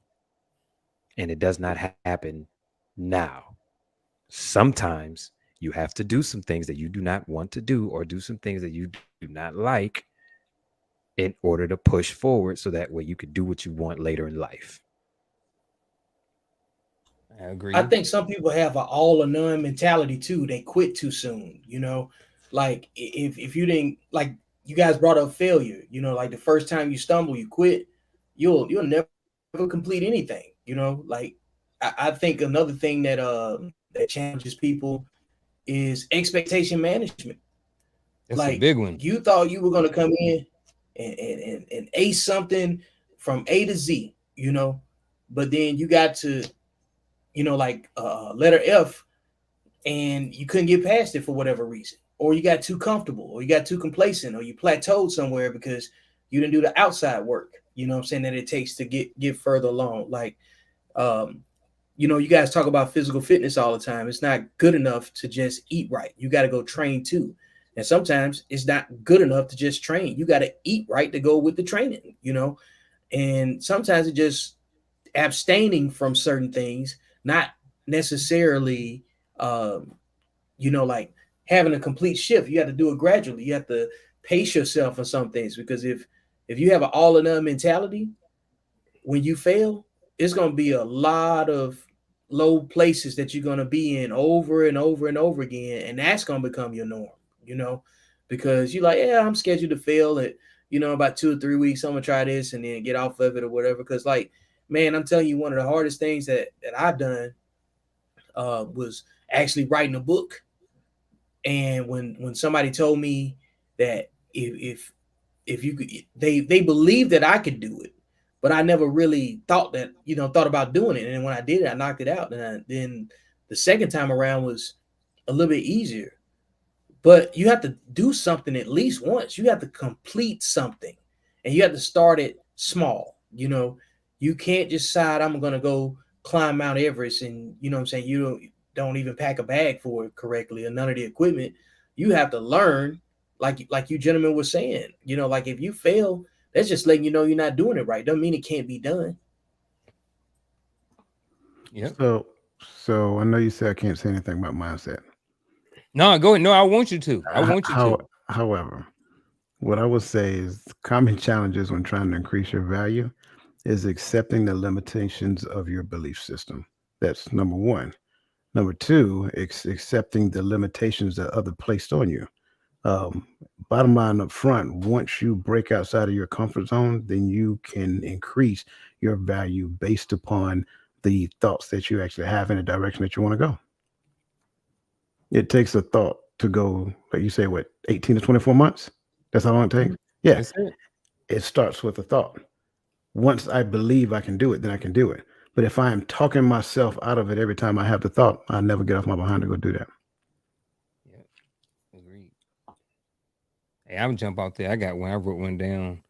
And it does not happen now. Sometimes you have to do some things that you do not want to do, or do some things that you do not like, in order to push forward, so that way you could do what you want later in life. I agree. I think some people have an all or none mentality too. They quit too soon, like if you didn't, like, you guys brought up failure, like the first time you stumble, you quit, you'll never complete anything, like I think another thing that challenges people is expectation management. That's Like, a big one. you thought you were going to come in and ace something from A to Z, but then you got to, like letter F, and you couldn't get past it for whatever reason, or you got too comfortable, or you got too complacent, or you plateaued somewhere because you didn't do the outside work, I'm saying, that it takes to get further along. Like, you guys talk about physical fitness all the time. It's not good enough to just eat right. You got to go train too. And sometimes it's not good enough to just train. You got to eat right to go with the training, and sometimes it just abstaining from certain things, not necessarily, like having a complete shift. You have to do it gradually. You have to pace yourself on some things, because if you have an all or none mentality, when you fail, it's going to be a lot of low places that you're going to be in over and over and over again. And that's going to become your norm, because you're like, yeah, I'm scheduled to fail at, about 2 or 3 weeks. I'm going to try this and then get off of it or whatever. Because, like, man, I'm telling you, one of the hardest things that I've done was actually writing a book. And when somebody told me that if you could, they believed that I could do it, but I never really thought about doing it. And when I did it, I knocked it out. And then the second time around was a little bit easier. But you have to do something at least once. You have to complete something, and you have to start it small. You can't just decide I'm going to go climb Mount Everest, and I'm saying, don't even pack a bag for it correctly, and none of the equipment. You have to learn, like you gentlemen were saying, like if you fail, that's just letting you know you're not doing it right. Doesn't mean it can't be done. Yep. So I know you said I can't say anything about mindset. No, go ahead. No, I want you to. I want you to. However, what I would say is common challenges when trying to increase your value is accepting the limitations of your belief system. That's number one. Number two, accepting the limitations that other placed on you. Um, Bottom line up front, once you break outside of your comfort zone, then you can increase your value based upon the thoughts that you actually have in the direction that you want to go. It takes a thought to go, like you say, what, 18 to 24 months? That's how long it takes? Yeah, That's it. it starts with a thought. Once I believe I can do it, then I can do it. But if I am talking myself out of it every time I have the thought, I'll never get off my behind to go do that. Yep. Agreed. Hey, I'm gonna jump out there. I got one. I wrote one down.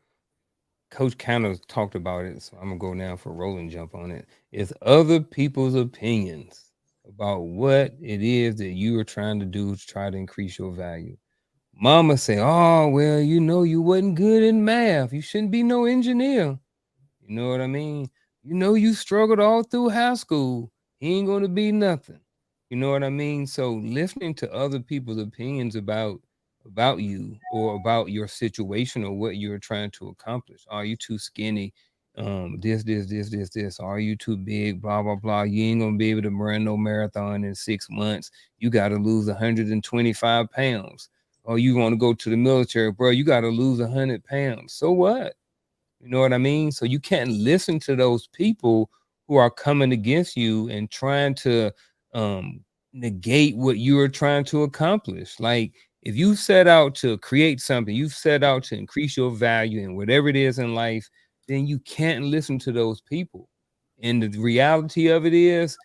Coach kind of talked about it, so I'm gonna go now for rolling jump on it. It's other people's opinions about what it is that you are trying to do to try to increase your value. Mama say, "Oh, well, you wasn't good in math. You shouldn't be no engineer." You know what I mean? You struggled all through high school. He ain't gonna be nothing. You know what I mean? So listening to other people's opinions about you or about your situation or what you're trying to accomplish. Are you too skinny? This. Are you too big? Blah, blah, blah. You ain't gonna be able to run no marathon in 6 months. You gotta lose 125 pounds. Or you want to go to the military, bro. You gotta lose 100 pounds. So what? You know what I mean? So you can't listen to those people who are coming against you and trying to negate what you are trying to accomplish. Like if you set out to create something, you've set out to increase your value in whatever it is in life, then you can't listen to those people. And the reality of it is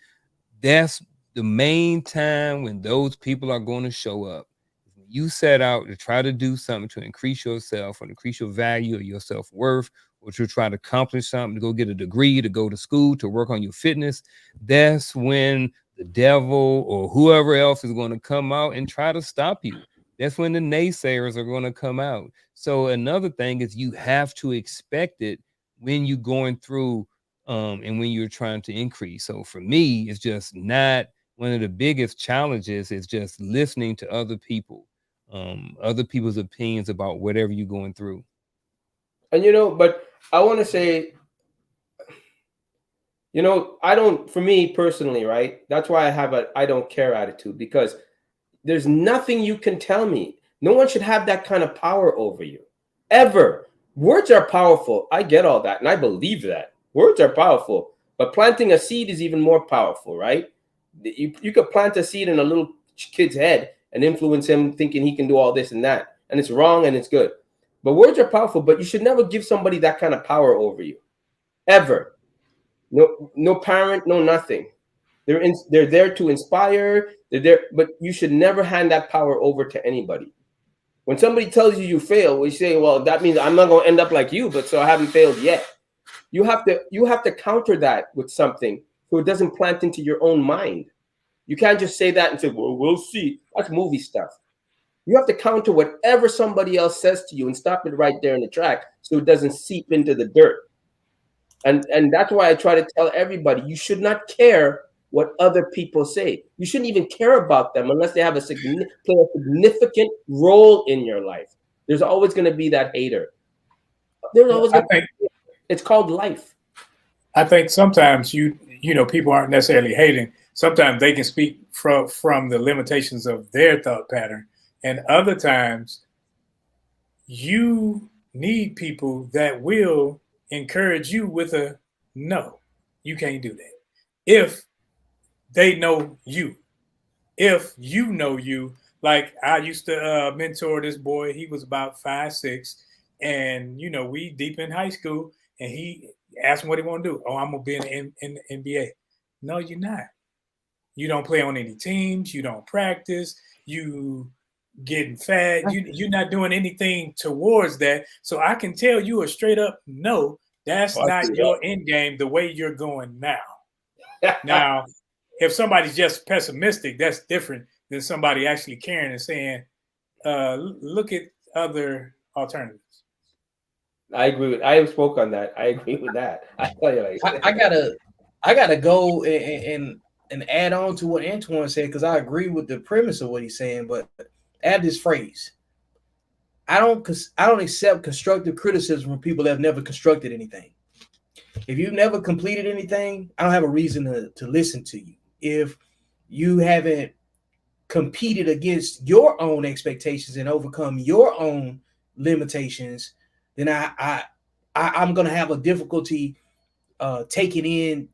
that's the main time when those people are going to show up. When you set out to try to do something to increase yourself or increase your value or your self-worth, or to try to accomplish something, to go get a degree, to go to school, to work on your fitness, that's when the devil or whoever else is going to come out and try to stop you. That's when the naysayers are going to come out. So another thing is you have to expect it when you're going through and when you're trying to increase. So for me, it's just not one of the biggest challenges is just listening to other people, other people's opinions about whatever you're going through. And but I want to say, I don't, for me personally, right? That's why I have a I don't care attitude, because there's nothing you can tell me. No one should have that kind of power over you, ever. Words are powerful. I get all that, and I believe that. Words are powerful, but planting a seed is even more powerful, right? You could plant a seed in a little kid's head and influence him thinking he can do all this and that, and it's wrong and it's good. But words are powerful, but you should never give somebody that kind of power over you, ever. No parent, no nothing. They're there to inspire. They're there, but you should never hand that power over to anybody. When somebody tells you fail, we say, well, that means I'm not going to end up like you, but so I haven't failed yet. You have to counter that with something so it doesn't plant into your own mind. You can't just say that and say, well, we'll see. That's movie stuff. You have to counter whatever somebody else says to you and stop it right there in the track so it doesn't seep into the dirt. And that's why I try to tell everybody, you should not care what other people say. You shouldn't even care about them unless they have play a significant role in your life. There's always going to be that hater. There's always going to be. It's called life. I think sometimes people aren't necessarily hating. Sometimes they can speak from the limitations of their thought pattern, and other times you need people that will encourage you with a no, you can't do that. If they know you, if you know you, like I used to mentor this boy. He was about 5'6", and we deep in high school, and he asked him what he want to do. Oh, I'm gonna be in the NBA. No, you're not. You don't play on any teams. You don't practice. You getting fat. You're not doing anything towards that. So I can tell you a straight up no. That's not your end game the way you're going now. Now, if somebody's just pessimistic, that's different than somebody actually caring and saying, look at other alternatives. I agree with. I spoke on that. I agree with that. I tell you, like, I gotta go and add on to what Antoine said because I agree with the premise of what he's saying, but add this phrase. I don't accept constructive criticism from people that have never constructed anything. If you've never completed anything, I don't have a reason to listen to you. If you haven't competed against your own expectations and overcome your own limitations, then I'm gonna have a difficulty taking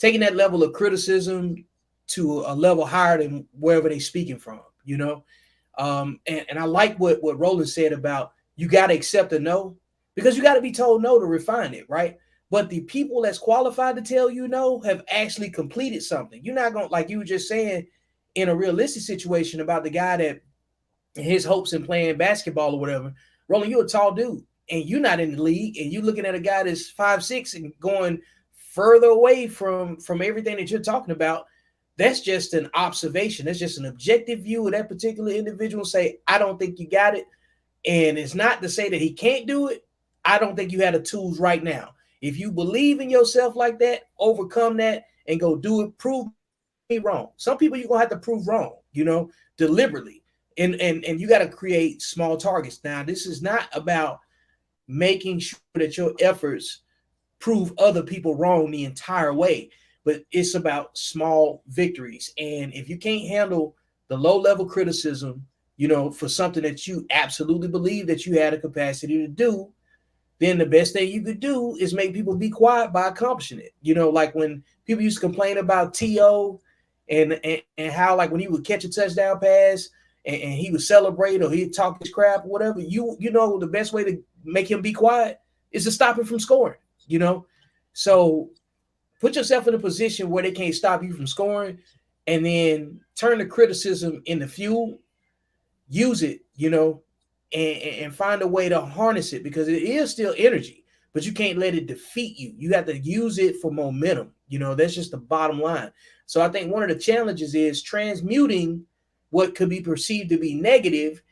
that level of criticism to a level higher than wherever they're speaking from, you know. And I like what Roland said about you got to accept a no because you got to be told no to refine it, right? But the people that's qualified to tell you no have actually completed something. You're not going to, like you were just saying in a realistic situation about the guy that his hopes in playing basketball or whatever. Roland, you're a tall dude and you're not in the league and you're looking at a guy that's 5'6" and going further away from everything that you're talking about. That's just an observation. That's just an objective view of that particular individual. Say, I don't think you got it. And it's not to say that he can't do it. I don't think you have the tools right now. If you believe in yourself like that, overcome that and go do it, prove me wrong. Some people you're going to have to prove wrong, you know, deliberately. And you got to create small targets. Now, this is not about making sure that your efforts prove other people wrong the entire way, but it's about small victories. And if you can't handle the low level criticism, you know, for something that you absolutely believe that you had a capacity to do, then the best thing you could do is make people be quiet by accomplishing it. You know, like when people used to complain about T.O. and how like when he would catch a touchdown pass and he would celebrate or he'd talk his crap or whatever, you know, the best way to make him be quiet is to stop him from scoring, you know? So put yourself in a position where they can't stop you from scoring and then turn the criticism into fuel, use it, you know, and find a way to harness it because it is still energy, but you can't let it defeat you. You have to use it for momentum. You know, that's just the bottom line. So I think one of the challenges is transmuting what could be perceived to be negative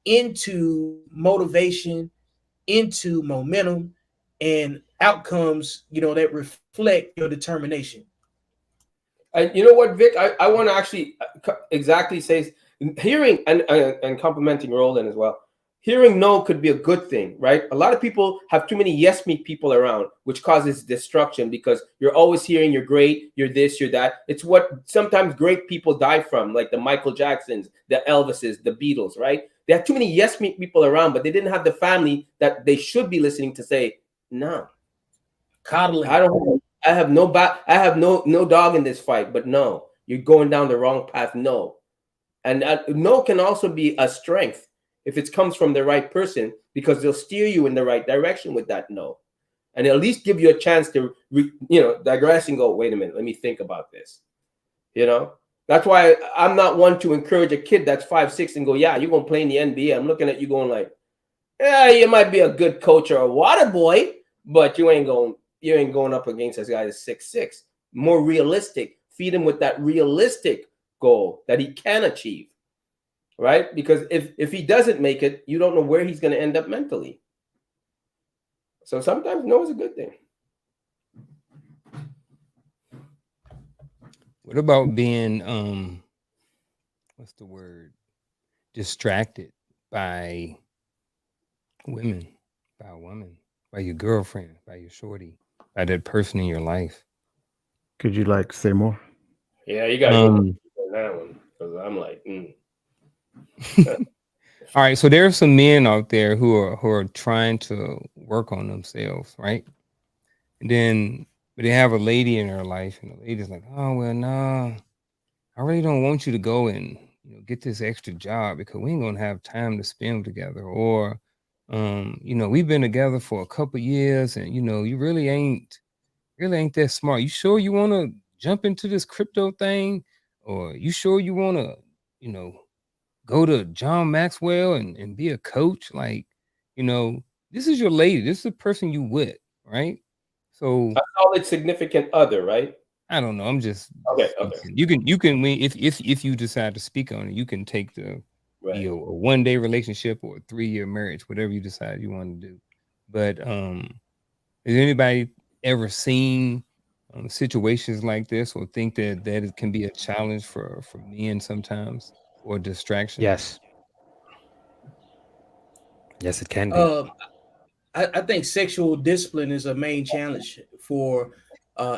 into motivation, into momentum and outcomes, you know, that reflect your determination. And you know what, Vic? I want to actually exactly say, hearing and complimenting Roland as well. Hearing no could be a good thing, right? A lot of people have too many yes me people around, which causes destruction because you're always hearing you're great, you're this, you're that. It's what sometimes great people die from, like the Michael Jacksons, the Elvises, the Beatles, right? They had too many yes me people around, but they didn't have the family that they should be listening to say, no. Coddling. I have no dog in this fight, but no, you're going down the wrong path. No. And no can also be a strength if it comes from the right person because they'll steer you in the right direction with that no. And at least give you a chance to, digress and go, wait a minute, let me think about this. You know, that's why I'm not one to encourage a kid that's 5'6" and go, yeah, you're going to play in the NBA. I'm looking at you going like, yeah, you might be a good coach or a water boy, but you ain't going up against this guy that's 6'6". More realistic. Feed him with that realistic goal that he can achieve. Right? Because if he doesn't make it, you don't know where he's going to end up mentally. So sometimes no is a good thing. What about being what's the word? Distracted by women, by a woman, by your girlfriend, by your shorty, by that person in your life. Could you like say more? Yeah, you got to go on that one because I'm like, All right, so there are some men out there who are trying to work on themselves, right? And then but they have a lady in their life, and the lady's like, "Oh well, nah, I really don't want you to go and get this extra job because we ain't gonna have time to spend together." Or, we've been together for a couple years, and you really ain't that smart. You sure you want to jump into this crypto thing, or you sure you want to, you know, go to John Maxwell and be a coach? Like, this is your lady. This is the person you with, right? So I call it significant other, right? I don't know. I'm just Okay. speaking. You can if you decide to speak on it, you can take the Right. a 1-day relationship or a 3-year marriage, whatever you decide you want to do. But has anybody ever seen situations like this, or think that it can be a challenge for men sometimes, or a distraction? Yes. Yes, it can be. Um, I think sexual discipline is a main challenge for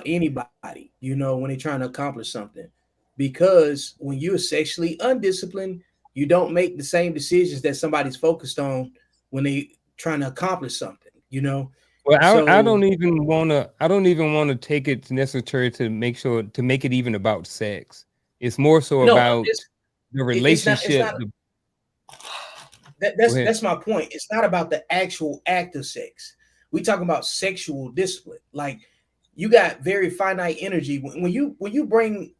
anybody, you know, when they're trying to accomplish something. Because when you're sexually undisciplined, you don't make the same decisions that somebody's focused on when they trying to accomplish something, you know. Well, I So don't even want to take it necessary to make it even about sex. It's more so no, about the it's relationship. not Go ahead. that's my point. It's not about the actual act of sex. We talking about sexual discipline. Like you got very finite energy when you bring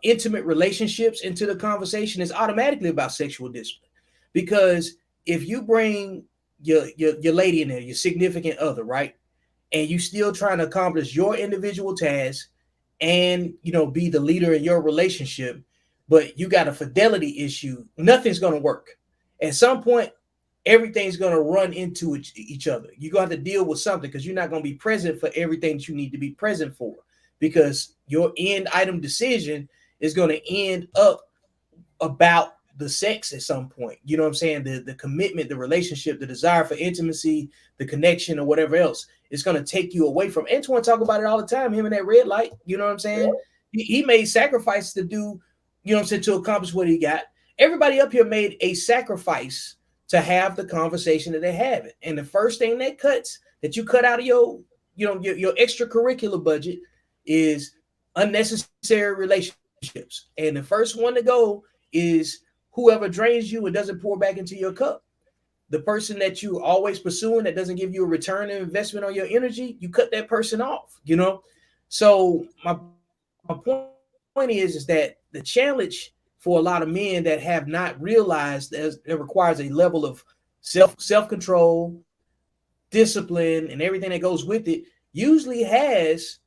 intimate relationships into the conversation. It's automatically about sexual discipline, because if you bring your lady in there, your significant other, right, and you still trying to accomplish your individual tasks and be the leader in your relationship, but you got a fidelity issue, nothing's going to work. At some point, everything's going to run into each other. You're going to have to deal with something, because you're not going to be present for everything that you need to be present for, because your end item decision is going to end up about the sex at some point. You know what I'm saying? The commitment, the relationship, the desire for intimacy, the connection, or whatever else. It's going to take you away from. Antoine talk about it all the time. Him and that red light. You know what I'm saying? He made sacrifices to do. You know what I'm saying, to accomplish what he got. Everybody up here made a sacrifice to have the conversation that they have it. And the first thing that you cut out of your extracurricular budget is unnecessary relationships. And the first one to go is whoever drains you and doesn't pour back into your cup. The person that you always pursuing that doesn't give you a return on investment on your energy, you cut that person off, So my point is that the challenge for a lot of men that have not realized that it requires a level of self-control, discipline, and everything that goes with it, usually has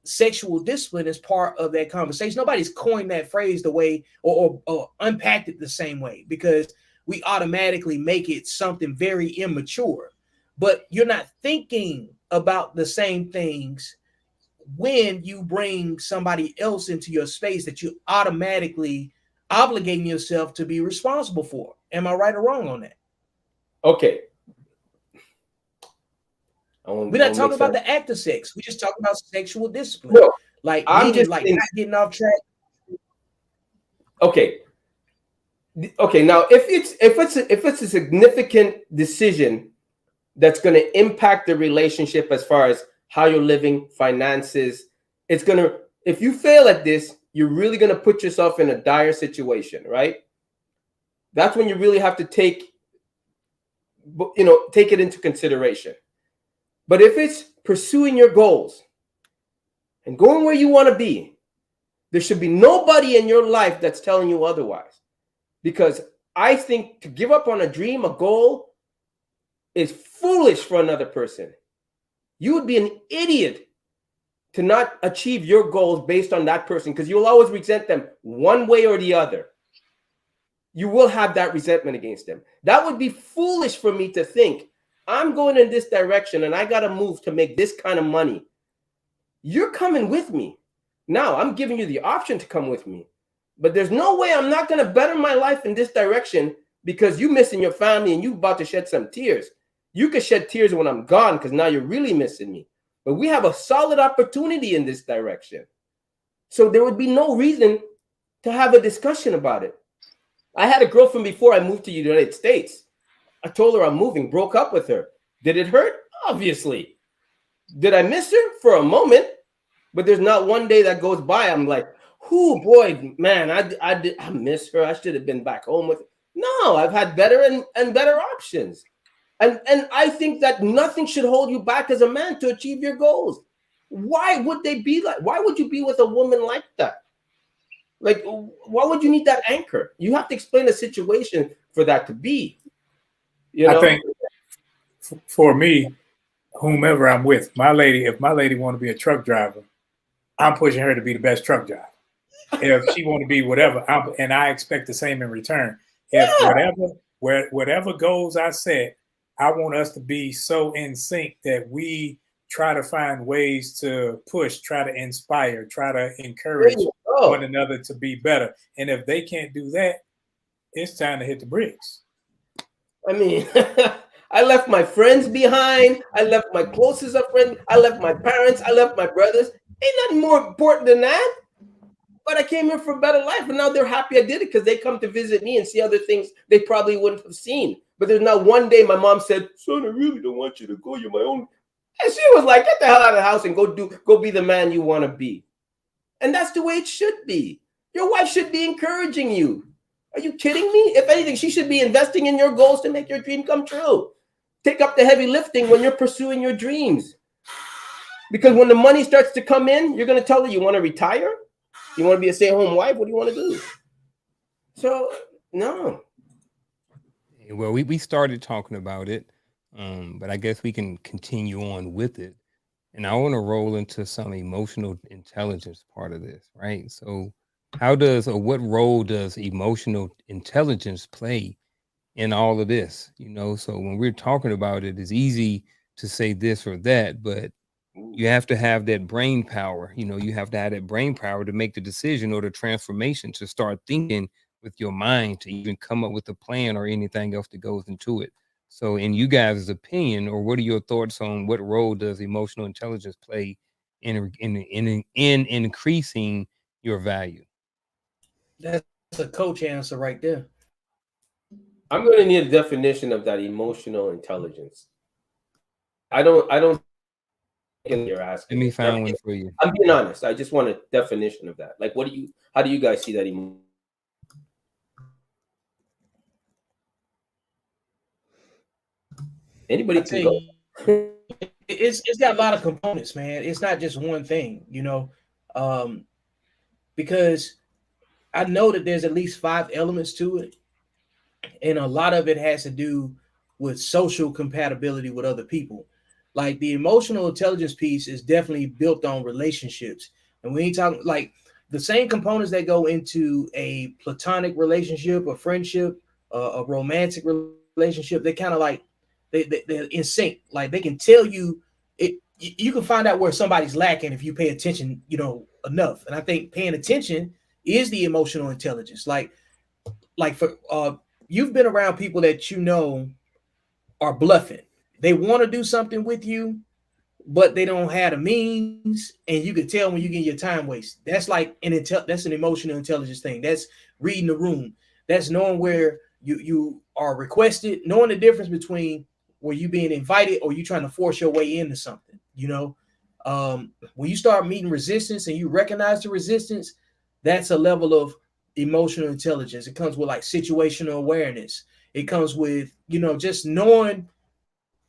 sexual discipline as part of that conversation. Nobody's coined that phrase the way or unpacked it the same way, because we automatically make it something very immature. But you're not thinking about the same things when you bring somebody else into your space that you automatically obligating yourself to be responsible for. Am I right or wrong on that? Okay. We're not talking about the act of sex. We're just talking about sexual discipline. No, like I'm meaning just like saying, not getting off track. Okay. Now, if it's a significant decision that's going to impact the relationship as far as how you're living, finances, if you fail at this, you're really going to put yourself in a dire situation, right? That's when you really have to take it into consideration. But if it's pursuing your goals and going where you want to be, there should be nobody in your life that's telling you otherwise. Because I think to give up on a dream, a goal, is foolish for another person. You would be an idiot to not achieve your goals based on that person, because you'll always resent them one way or the other. You will have that resentment against them. That would be foolish for me to think, I'm going in this direction and I got to move to make this kind of money. You're coming with me. Now, I'm giving you the option to come with me. But there's no way I'm not going to better my life in this direction because you missing your family and you about to shed some tears. You can shed tears when I'm gone because now you're really missing me. But we have a solid opportunity in this direction. So there would be no reason to have a discussion about it. I had a girlfriend before I moved to the United States. I told her I'm moving, broke up with her. Did it hurt? Obviously. Did I miss her? For a moment. But there's not one day that goes by I'm like, oh boy, man, I miss her. I should have been back home with her. No, I've had better and better options. And I think that nothing should hold you back as a man to achieve your goals. Why would they be like? Why would you be with a woman like that? Like, why would you need that anchor? You have to explain the situation for that to be. I think for me, whomever I'm with, if my lady want to be a truck driver, I'm pushing her to be the best truck driver. If she want to be whatever, and I expect the same in return. If whatever goals I set, I want us to be so in sync that we try to find ways to push, try to inspire, try to encourage one another to be better. And if they can't do that, it's time to hit the bricks. I mean, I left my friends behind. I left my closest of friends. I left my parents. I left my brothers. Ain't nothing more important than that. But I came here for a better life, and now they're happy I did it because they come to visit me and see other things they probably wouldn't have seen. But there's not one day my mom said, "Son, I really don't want you to go. You're my own." And she was like, "Get the hell out of the house and go be the man you want to be." And that's the way it should be. Your wife should be encouraging you. Are you kidding me? If anything, she should be investing in your goals to make your dream come true. Take up the heavy lifting when you're pursuing your dreams. Because when the money starts to come in, you're going to tell her you want to retire? You want to be a stay-at-home wife? What do you want to do? So, no. Well, we started talking about it, but I guess we can continue on with it. And I want to roll into some emotional intelligence part of this, right? So what role does emotional intelligence play in all of this? So when we're talking about it, it's easy to say this or that, but you have to have that brain power. You have to have that brain power to make the decision or the transformation, to start thinking with your mind, to even come up with a plan or anything else that goes into it. So in you guys' opinion, or what are your thoughts on what role does emotional intelligence play in increasing your value? That's a coach answer right there. I'm going to need a definition of that emotional intelligence. I don't think you're asking. Let me find one for you. I'm being honest. I just want a definition of that. Like, how do you guys see that emotion? Anybody can go. It's got a lot of components, man. It's not just one thing, because I know that there's at least 5 elements to it, and a lot of it has to do with social compatibility with other people. Like the emotional intelligence piece is definitely built on relationships, and when you talk like the same components that go into a platonic relationship, a friendship, a romantic relationship, they kind of like they're in sync. Like they can tell you it. You can find out where somebody's lacking if you pay attention, enough. And I think paying attention is the emotional intelligence. Like for you've been around people that are bluffing. They want to do something with you, but they don't have the means, and you can tell when you get your time waste. That's like that's an emotional intelligence thing. That's reading the room. That's knowing where you are requested, knowing the difference between where you being invited or you trying to force your way into something. When you start meeting resistance and you recognize the resistance, that's a level of emotional intelligence. It comes with like situational awareness. It comes with, just knowing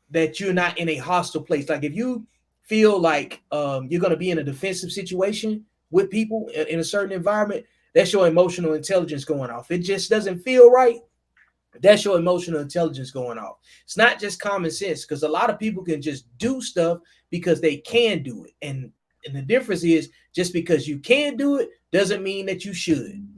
that you're not in a hostile place. Like if you feel like you're going to be in a defensive situation with people in a certain environment, that's your emotional intelligence going off. It just doesn't feel right. That's your emotional intelligence going off. It's not just common sense, because a lot of people can just do stuff because they can do it. And the difference is, just because you can do it doesn't mean that you should.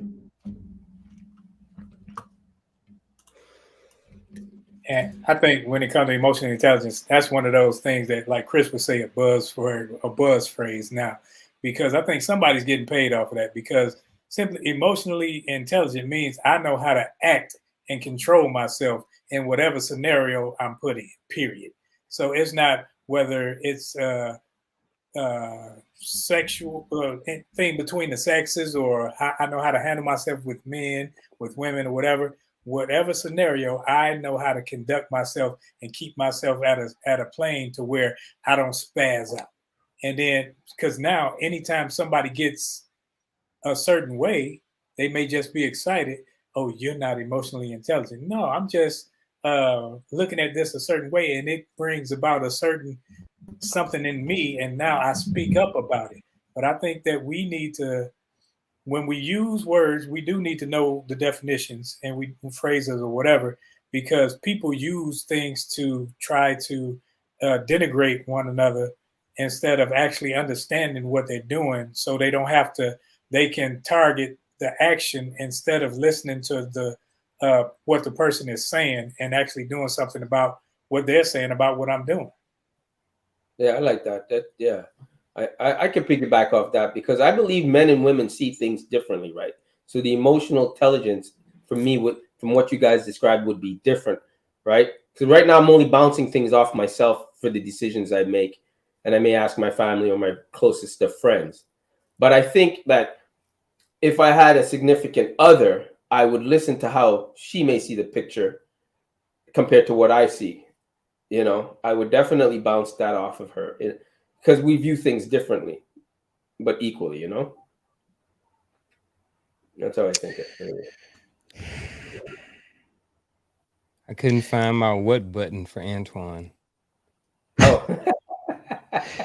And I think when it comes to emotional intelligence, that's one of those things that, like Chris would say, a buzz phrase now, because I think somebody's getting paid off of that. Because simply emotionally intelligent means I know how to act and control myself in whatever scenario I'm put in, period. So it's not whether it's sexual thing between the sexes, or I know how to handle myself with men, with women, or whatever scenario. I know how to conduct myself and keep myself at a plane to where I don't spaz out. And then, because now anytime somebody gets a certain way, they may just be excited. Oh, you're not emotionally intelligent. No, I'm just looking at this a certain way, and it brings about a certain something in me, and now I speak up about it. But I think that we need to, when we use words, we do need to know the definitions and phrases or whatever, because people use things to try to denigrate one another instead of actually understanding what they're doing, so they don't have to. They can target the action instead of listening to the what the person is saying and actually doing something about what they're saying about what I'm doing. Yeah, I like that. Yeah, I can piggyback off that because I believe men and women see things differently, right? So the emotional intelligence for me would, from what you guys described, would be different, right? Because right now I'm only bouncing things off myself for the decisions I make, and I may ask my family or my closest of friends. But I think that if I had a significant other, I would listen to how she may see the picture compared to what I see. I would definitely bounce that off of her because we view things differently, but equally. That's how I think it. Anyway. I couldn't find my what button for Antoine. Oh.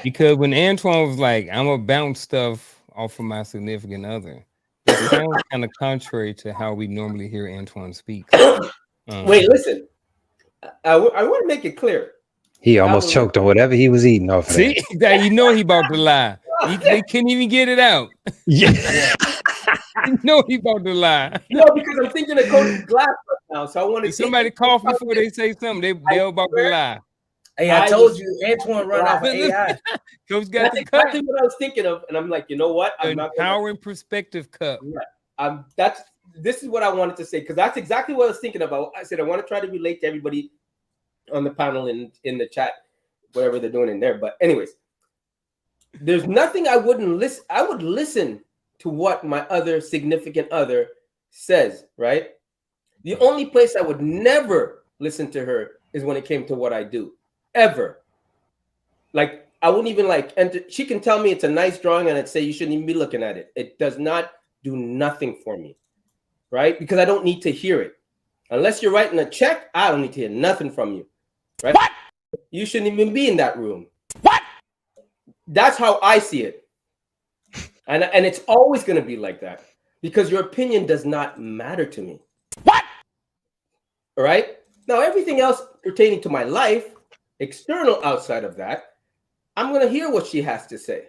Because when Antoine was like, I'm gonna bounce stuff off of my significant other, it sounds kind of contrary to how we normally hear Antoine speak. Wait, listen. I want to make it clear. He almost choked on whatever he was eating off of See, that he about to lie. They couldn't even get it out. Yeah. He about to lie. Because I'm thinking of Coach Glass right now, so I want to. Somebody cough before they say something. They're about to lie. Hey, I told you, Antoine run off of AI. Coach got That's exactly what I was thinking of, and I'm like, you know what? I'm not empowering perspective cup. Yeah. This is what I wanted to say because that's exactly what I was thinking about. I said I want to try to relate to everybody on the panel in the chat, whatever they're doing in there. But anyways, there's nothing I wouldn't listen. I would listen to what my other significant other says, right? The only place I would never listen to her is when it came to what I do, ever. Like, I wouldn't even enter. She can tell me it's a nice drawing and I'd say you shouldn't even be looking at it. It does not do nothing for me, right? Because I don't need to hear it. Unless you're writing a check, I don't need to hear nothing from you, right? What? You shouldn't even be in that room. What? That's how I see it. And it's always going to be like that because your opinion does not matter to me. What? All right? Now, everything else pertaining to my life, external outside of that, I'm going to hear what she has to say.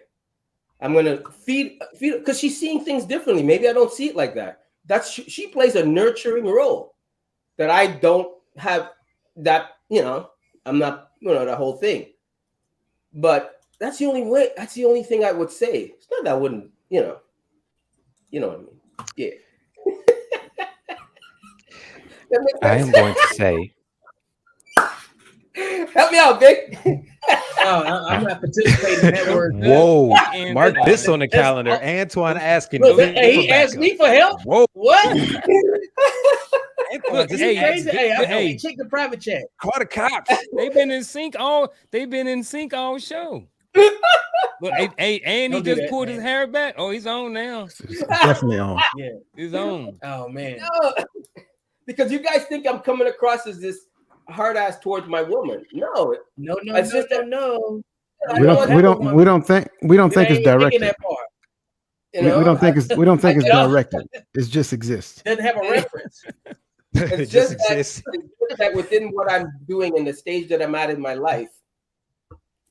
I'm going to feed because she's seeing things differently. Maybe I don't see it like that. She plays a nurturing role that I don't have that, I'm not, the whole thing. But that's the only way. That's the only thing I would say. It's not that I wouldn't, you know what I mean? Yeah. I am going to say. Help me out, Vic. I'm not participating in that word. Whoa. Mark this on the calendar. Antoine asking. Look, he asked me for help. Whoa. What? Look, hey, check the private chat. Call the cops. They've been in sync all show. Look, and he just pulled his hair back. Oh, he's on now. It's definitely on. Yeah, he's on. Oh man. No, because you guys think I'm coming across as this hard ass towards my woman. No. No. We don't think it's directed. That part. We don't think it's directed. It just exists. Doesn't have a reference. It's just exists. That within what I'm doing and the stage that I'm at in my life.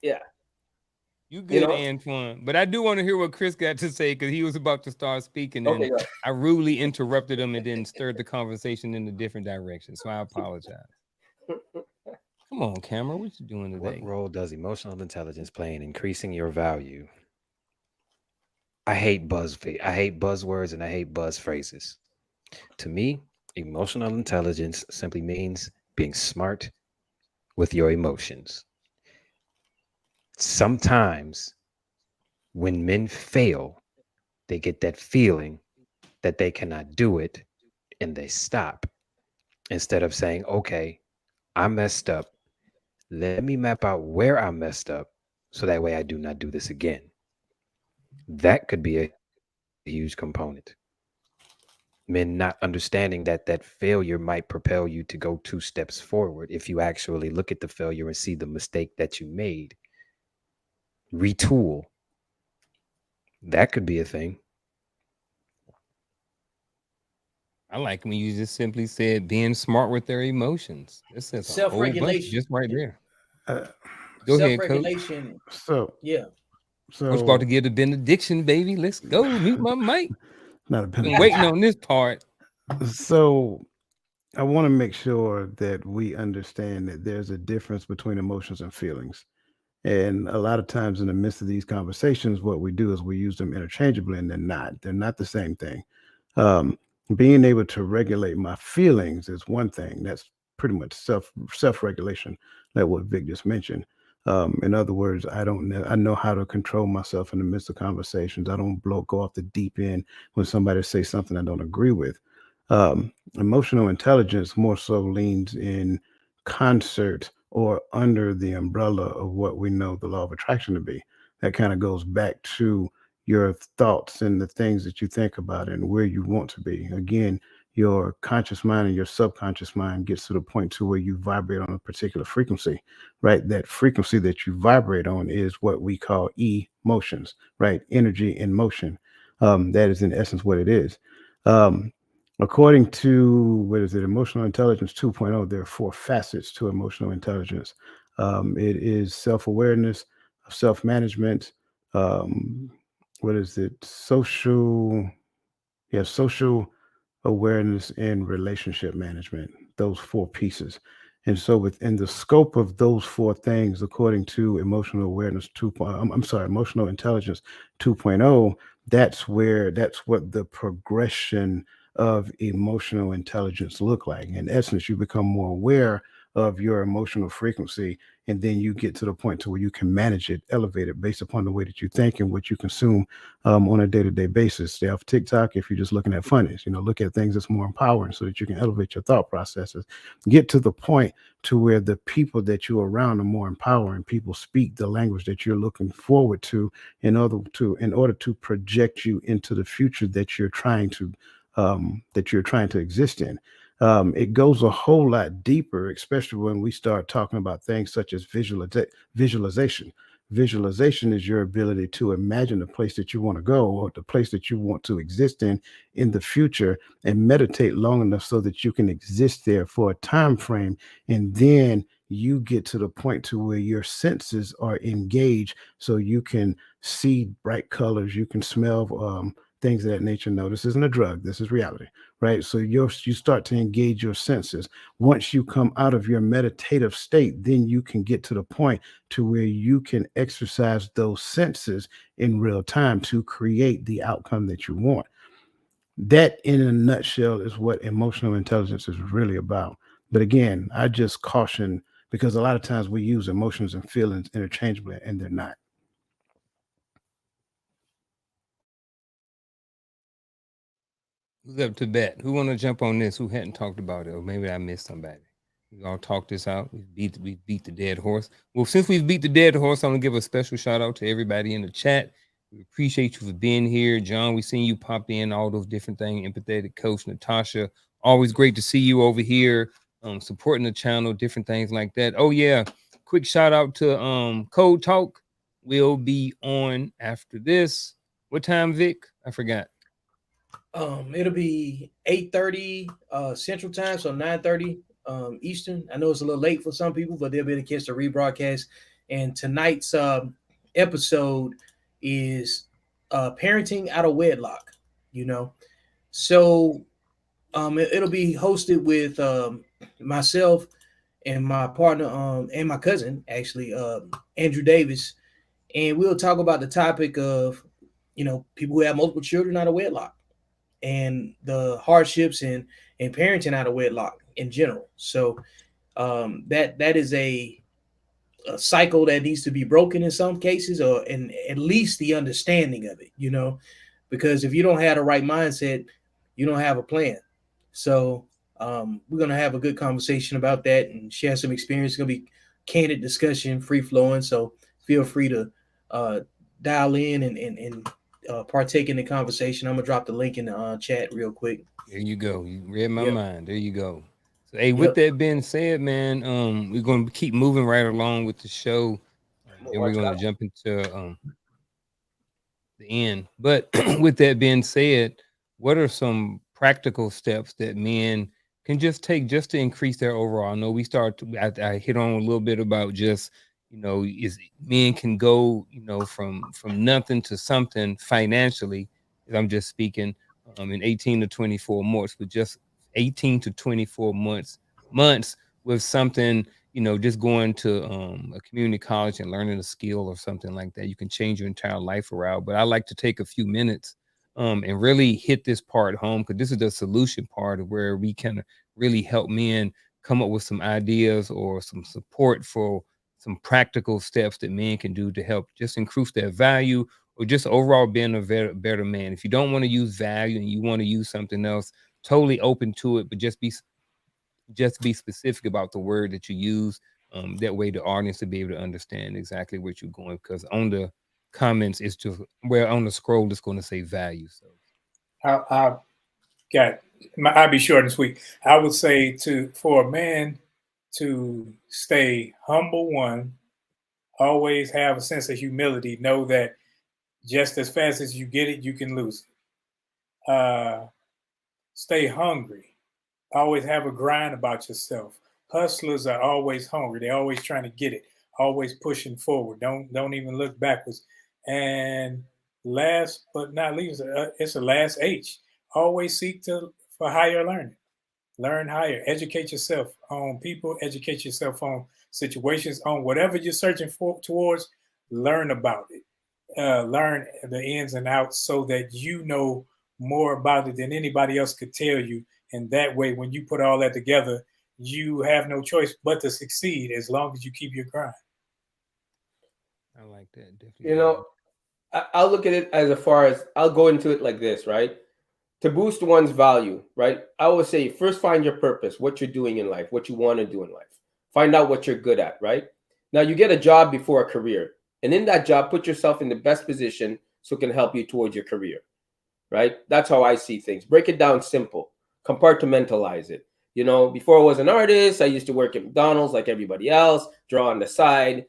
Yeah. You good, Antoine. But I do want to hear what Chris got to say because he was about to start speaking and I rudely interrupted him and then stirred the conversation in a different direction. So I apologize. Come on, Cameron. What you doing today? What role does emotional intelligence play in increasing your value? I hate buzzwords and I hate buzz phrases. To me, emotional intelligence simply means being smart with your emotions. Sometimes when men fail, they get that feeling that they cannot do it and they stop instead of saying, okay, I messed up. Let me map out where I messed up so that way I do not do this again. That could be a huge component. Men not understanding that failure might propel you to go 2 steps forward if you actually look at the failure and see the mistake that you made. Retool. That could be a thing. I like when you just simply said being smart with their emotions. This is self-regulation, just right there. Go ahead, Coach. Self-regulation. So, Yeah. I was about to so give the benediction, baby. Let's go. Mute my mic. not a Been waiting benediction. on this part. So I want to make sure that we understand that there's a difference between emotions and feelings. And a lot of times in the midst of these conversations, what we do is we use them interchangeably, and they're not. They're not the same thing. Um, Being able to regulate my feelings is one thing. That's pretty much self regulation, like what Vic just mentioned. In other words, I know how to control myself in the midst of conversations. I don't go off the deep end when somebody says something I don't agree with. Emotional intelligence more so leans in concert or under the umbrella of what we know the law of attraction to be. That kind of goes back to your thoughts and the things that you think about and where you want to be. Again, your conscious mind and your subconscious mind gets to the point to where you vibrate on a particular frequency, right? That frequency that you vibrate on is what we call emotions, right? Energy in motion. That is in essence what it is. Um, According to what is it, Emotional Intelligence 2.0, there are four facets to emotional intelligence. It is self awareness, self management, um, what is it, social awareness and relationship management, those four pieces. And so within the scope of those four things, according to emotional awareness 2. I'm sorry, emotional intelligence 2.0, that's what the progression of emotional intelligence look like. In essence, you become more aware of your emotional frequency, and then you get to the point to where you can manage it, elevate it based upon the way that you think and what you consume on a day-to-day basis. Stay off TikTok if you're just looking at funnies. Look at things that's more empowering so that you can elevate your thought processes. Get to the point to where the people that you're around are more empowering. People speak the language that you're looking forward to in order to project you into the future that you're trying to exist in. It goes a whole lot deeper, especially when we start talking about things such as visualization. Visualization is your ability to imagine the place that you want to go or the place that you want to exist in the future, and meditate long enough so that you can exist there for a time frame, and then you get to the point to where your senses are engaged so you can see bright colors, you can smell things of that nature. No, this isn't a drug, this is reality, right? So you start to engage your senses. Once you come out of your meditative state, then you can get to the point to where you can exercise those senses in real time to create the outcome that you want. That, in a nutshell, is what emotional intelligence is really about. But again, I just caution, because a lot of times we use emotions and feelings interchangeably, and they're not. Who's up to bat? Who want to jump on this? Who hadn't talked about it? Or maybe I missed somebody. We all talked this out. We beat the dead horse. Well, since we've beat the dead horse, I'm gonna give a special shout out to everybody in the chat. We appreciate you for being here, John. We seen you pop in, all those different things. Empathetic Coach Natasha, always great to see you over here, supporting the channel, different things like that. Oh yeah, quick shout out to Code Talk. Will be on after this. What time, Vic? I forgot. It'll be 8:30 Central Time, so 9:30 Eastern. I know it's a little late for some people, but they'll be able to catch the rebroadcast. And tonight's episode is parenting out of wedlock. You know, so it'll be hosted with myself and my partner and my cousin actually, Andrew Davis, and we'll talk about the topic of people who have multiple children out of wedlock and the hardships and parenting out of wedlock in general. So that is a cycle that needs to be broken in some cases, or in at least the understanding of it. Because if you don't have the right mindset, you don't have a plan. So we're gonna have a good conversation about that and share some experience. It's gonna be candid discussion, free flowing. So feel free to uh, dial in and partake in the conversation. I'm gonna drop the link in the chat real quick. There you go. You read my Yep. mind. There you go. So, hey, with Yep. that being said, man, we're gonna keep moving right along with the show. Then we're Watch gonna out. jump into the end. But with that being said, what are some practical steps that men can just take just to increase their overall? I know we start. I hit on a little bit about just is men can go, from nothing to something financially. I'm just speaking, in 18 to 24 months, with just 18 to 24 months with something, just going to a community college and learning a skill or something like that. You can change your entire life around. But I like to take a few minutes and really hit this part home, because this is the solution part of where we can really help men come up with some ideas or some support for some practical steps that men can do to help just increase their value, or just overall being a better man. If you don't want to use value and you want to use something else, totally open to it, but just be specific about the word that you use. That way the audience will be able to understand exactly what you're going, because on the comments it's just, where on the scroll it's going to say value. So I got. I'll be short and sweet. I would say for a man to stay humble, one, always have a sense of humility. Know that just as fast as you get it, you can lose it. Stay hungry. Always have a grind about yourself. Hustlers are always hungry. They're always trying to get it. Always pushing forward. Don't even look backwards. And last but not least, it's the last H. Always seek for higher learning. Learn higher. Educate yourself on people. Educate yourself on situations. On whatever you're searching for towards. Learn about it. Learn the ins and outs so that you know more about it than anybody else could tell you. And that way, when you put all that together, you have no choice but to succeed as long as you keep your grind. I like that. Definitely. You know, I'll look at it as far as I'll go into it like this, right? To boost one's value, right? I always say first find your purpose, what you're doing in life, what you want to do in life. Find out what you're good at, right? Now you get a job before a career. And in that job, put yourself in the best position so it can help you towards your career, right? That's how I see things. Break it down simple, compartmentalize it. Before I was an artist, I used to work at McDonald's like everybody else, draw on the side,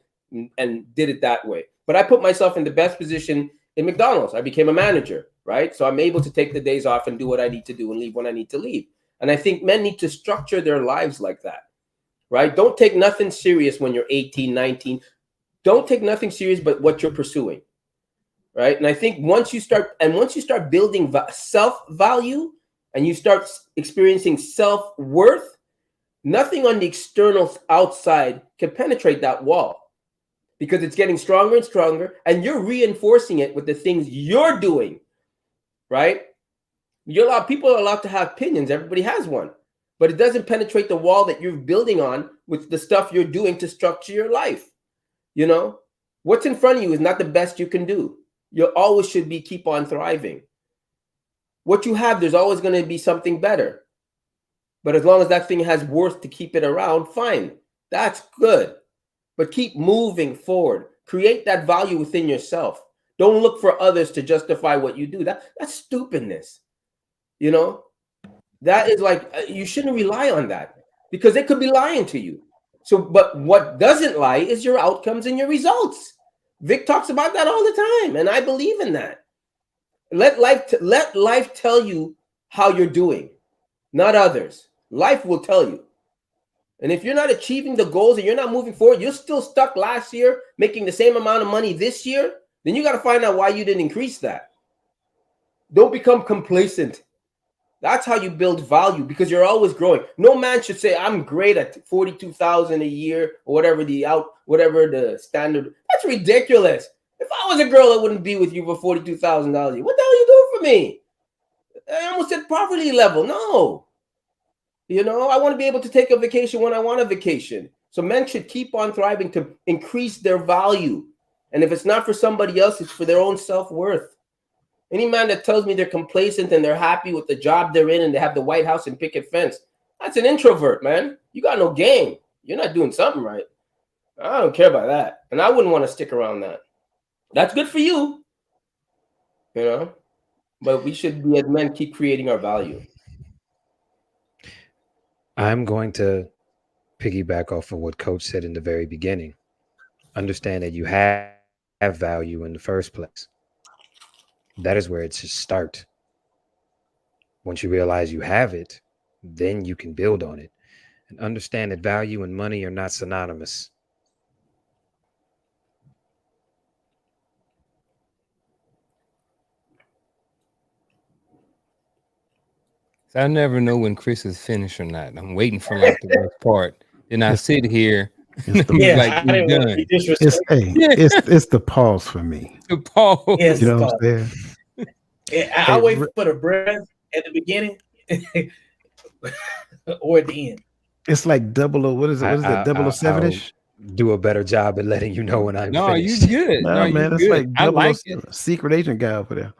and did it that way. But I put myself in the best position in McDonald's. I became a manager, right? So I'm able to take the days off and do what I need to do and leave when I need to leave. And I think men need to structure their lives like that, right? Don't take nothing serious when you're 18, 19. Don't take nothing serious but what you're pursuing, right? And I think once you start building self-value and you start experiencing self-worth, nothing on the external outside can penetrate that wall, because it's getting stronger and stronger, and you're reinforcing it with the things you're doing, right? People are allowed to have opinions. Everybody has one, but it doesn't penetrate the wall that you're building on with the stuff you're doing to structure your life. What's in front of you is not the best you can do. You always should keep on thriving. What you have, there's always going to be something better. But as long as that thing has worth to keep it around, fine. That's good. But keep moving forward. Create that value within yourself. Don't look for others to justify what you do. That's stupidness. That is like, you shouldn't rely on that, because they could be lying to you. So, but what doesn't lie is your outcomes and your results. Vic talks about that all the time, and I believe in that. Let life tell you how you're doing, not others. Life will tell you. And if you're not achieving the goals and you're not moving forward, you're still stuck last year making the same amount of money this year, then you got to find out why you didn't increase that. Don't become complacent. That's how you build value, because you're always growing. No man should say, I'm great at 42,000 a year or whatever the standard. That's ridiculous. If I was a girl, I wouldn't be with you for $42,000 a year. What the hell are you doing for me? I almost said poverty level. No. I want to be able to take a vacation when I want a vacation. So men should keep on thriving to increase their value. And if it's not for somebody else, it's for their own self-worth. Any man that tells me they're complacent and they're happy with the job they're in and they have the White House and picket fence, that's an introvert, man. You got no game. You're not doing something right. I don't care about that. And I wouldn't want to stick around that. That's good for you, but we should be, as men, keep creating our value. I'm going to piggyback off of what Coach said in the very beginning. Understand that you have value in the first place. That is where it should start. Once you realize you have it, then you can build on it. And understand that value and money are not synonymous. So I never know when Chris is finished or not. I'm waiting for like the worst part. Then I It's sit here it's and the he's Yeah, like, I "We didn't want to be done." it's disrespectful. hey, Yeah, it's the pause for me. the Yes, You pause. know what Paul. I'm saying? I Hey, wait for the breath at the beginning or at the end. it's like double o what is it? What is that? Double o seven I'll ish? do a better job at letting you know when I'm No, you finished. good. No, Nah, you man, it's good. like I double o like it. seven. Secret agent guy over there.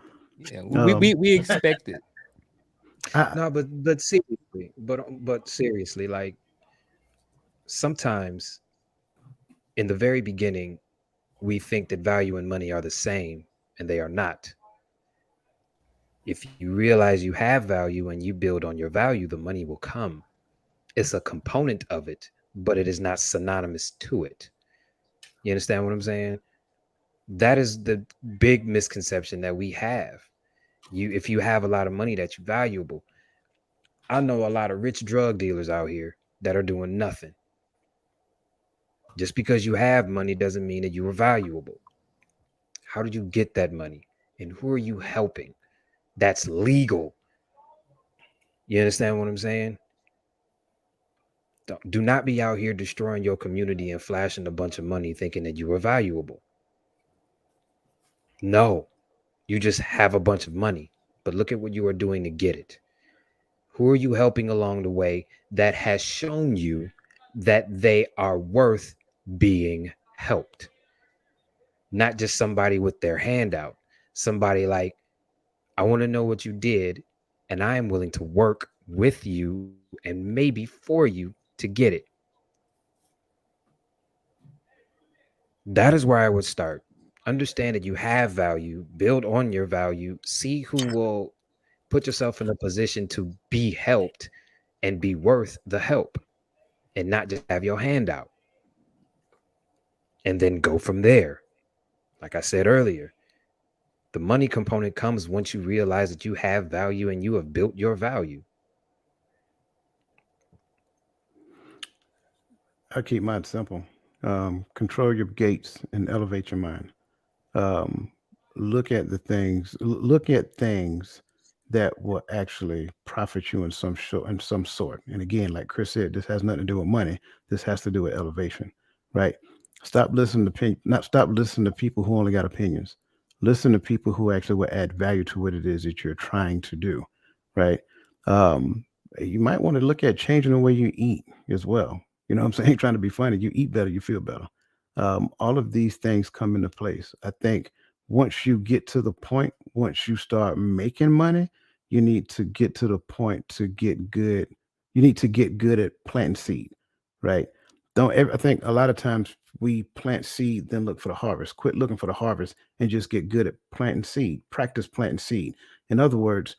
Yeah, Um, we expect it. I No, but seriously, like sometimes in the very beginning, we think that value and money are the same, and they are not. If you realize you have value and you build on your value, the money will come. It's a component of it, but it is not synonymous to it. You understand what I'm saying? That is the big misconception that we have. If you have a lot of money, that you're valuable. I know a lot of rich drug dealers out here that are doing nothing. Just because you have money doesn't mean that you are valuable. How did you get that money? And who are you helping? That's legal. You understand what I'm saying? Do not be out here destroying your community and flashing a bunch of money thinking that you are valuable. No, you just have a bunch of money. But look at what you are doing to get it. Who are you helping along the way that has shown you that they are worth being helped? Not just somebody with their hand out. Somebody like, I want to know what you did, and I am willing to work with you and maybe for you to get it. That is where I would start. Understand that you have value, build on your value, see who will put yourself in a position to be helped and be worth the help and not just have your hand out. And then go from there. Like I said earlier, the money component comes once you realize that you have value and you have built your value. I keep mine simple. Control your gates and elevate your mind. um, look at things that will actually profit you in some sort. And again, like Chris said, this has nothing to do with money. This has to do with elevation, right? Stop listening to people who only got opinions. Listen to people who actually will add value to what it is that you're trying to do, right? um, you might want to look at changing the way you eat as well. You know what I'm saying? Trying to be funny, you eat better, you feel better. All of these things come into place. I think once you get to the point, once you start making money, you need to get to the point to get good. You need to get good at planting seed, right? Don't ever, I think a lot of times we plant seed, then look for the harvest. Quit looking for the harvest and just get good at planting seed. Practice planting seed. In other words,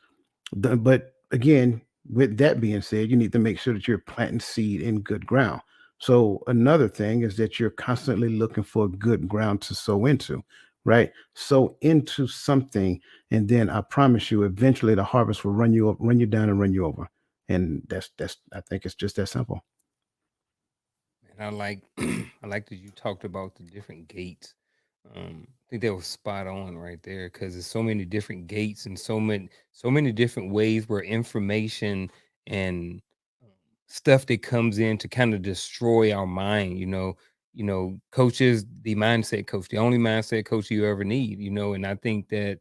but again, with that being said, you need to make sure that you're planting seed in good ground. So another thing is that you're constantly looking for good ground to sow into, right? Sow into something, and then I promise you, eventually the harvest will run you up, run you down, and run you over. And that's I think it's just that simple. And I like I like that you talked about the different gates. I think that was spot on right there because there's so many different gates and so many different ways where information and stuff that comes in to kind of destroy our mind. Coaches, the mindset coach, the only mindset coach you ever need. And I think that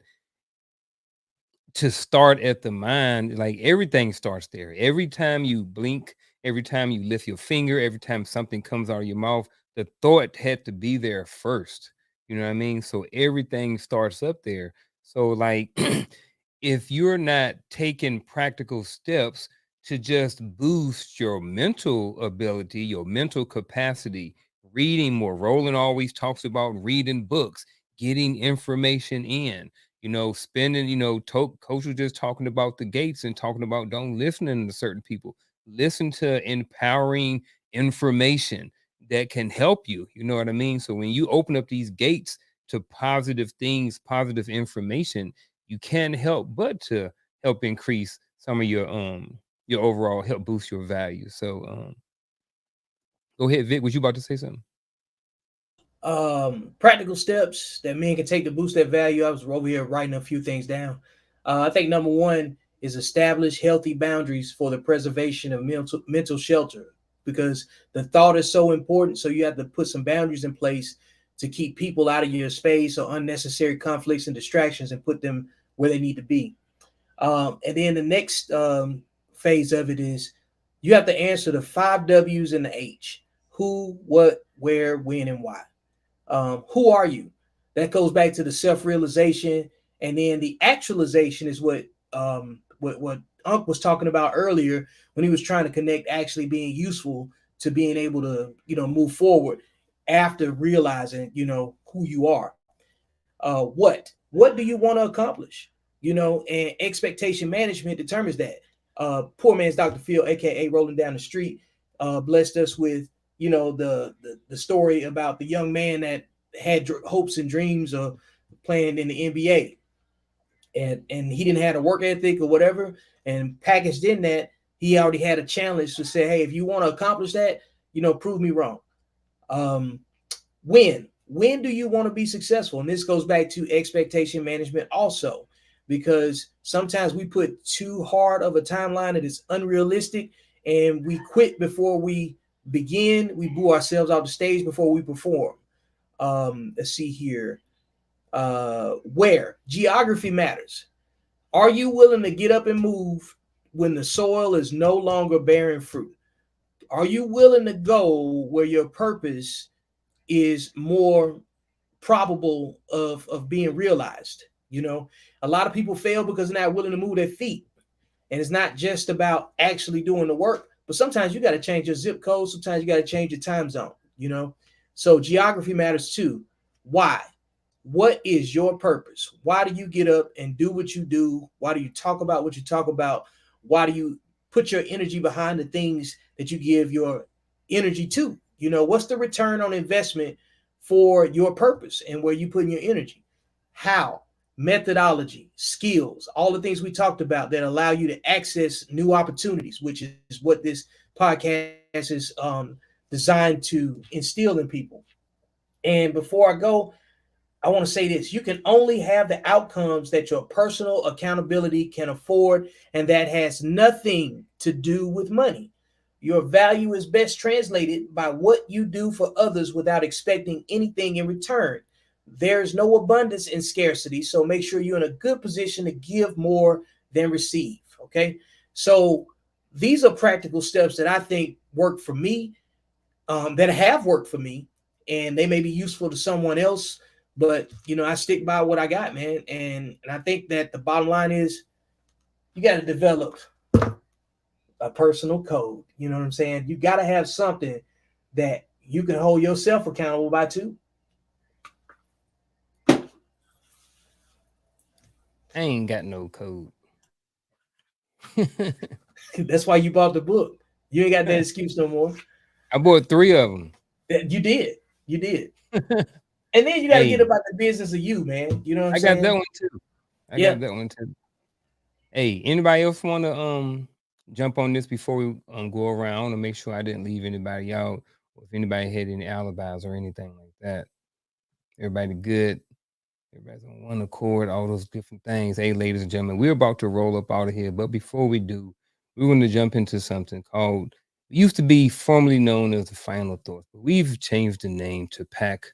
to start at the mind, like everything starts there. Every time you blink, every time you lift your finger, every time something comes out of your mouth, the thought had to be there first. You know what I mean? So everything starts up there. So, like, if you're not taking practical steps to just boost your mental ability, your mental capacity, reading more, Roland always talks about reading books, getting information in, spending, coach was just talking about the gates and talking about don't listen to certain people. Listen to empowering information that can help you. You know what I mean? So when you open up these gates to positive things, positive information, you can't help but to help increase some of your overall help boost your value. So go ahead, Vic. Was you about to say something? Practical steps that men can take to boost their value. I was over here writing a few things down. I think number one is establish healthy boundaries for the preservation of mental shelter, because the thought is so important. So you have to put some boundaries in place to keep people out of your space or unnecessary conflicts and distractions and put them where they need to be. And then the next phase of it is you have to answer the five W's and the H: who, what, where, when, and why. Who are you? That goes back to the self-realization, and then the actualization is what Unc was talking about earlier when he was trying to connect actually being useful to being able to move forward after realizing who you are. What do you want to accomplish? And expectation management determines that. Poor man's Dr. Phil, aka Rolling Down the Street, blessed us with the story about the young man that had hopes and dreams of playing in the NBA, and he didn't have a work ethic or whatever, and packaged in that he already had a challenge to say, hey, if you want to accomplish that, prove me wrong. um when do you want to be successful? And this goes back to expectation management also, because sometimes we put too hard of a timeline that is unrealistic, and we quit before we begin. We boo ourselves off the stage before we perform. Let's see here. Where geography matters. Are you willing to get up and move when the soil is no longer bearing fruit? Are you willing to go where your purpose is more probable of being realized? A lot of people fail because they're not willing to move their feet. And it's not just about actually doing the work, but sometimes you got to change your zip code. Sometimes you got to change your time zone. So geography matters too. Why? What is your purpose? Why do you get up and do what you do? Why do you talk about what you talk about? Why do you put your energy behind the things that you give your energy to? What's the return on investment for your purpose and where you put in your energy? How? Methodology, skills, all the things we talked about that allow you to access new opportunities, which is what this podcast is designed to instill in people. And before I go, I want to say this: you can only have the outcomes that your personal accountability can afford, and that has nothing to do with money. Your value is best translated by what you do for others without expecting anything in return. There's no abundance in scarcity, so make sure you're in a good position to give more than receive. Okay, so these are practical steps that I think work for me, that have worked for me, and they may be useful to someone else. But I stick by what I got, man. And I think that the bottom line is you got to develop a personal code. You know what I'm saying? You got to have something that you can hold yourself accountable by too. I ain't got no code. That's why you bought the book. You ain't got that excuse no more. I bought 3 of them. You did. And then you got to Hey, get about the business of you, man. You know what I'm I saying? got that one too. I Yeah. got that one too. Hey, anybody else want to jump on this before we go around to make sure I didn't leave anybody out, or if anybody had any alibis or anything like that? Everybody good? Everybody's on one accord, all those different things. Hey, ladies and gentlemen, we're about to roll up out of here. But before we do, we're going to jump into something called, used to be formerly known as the Final Thoughts, but we've changed the name to Pack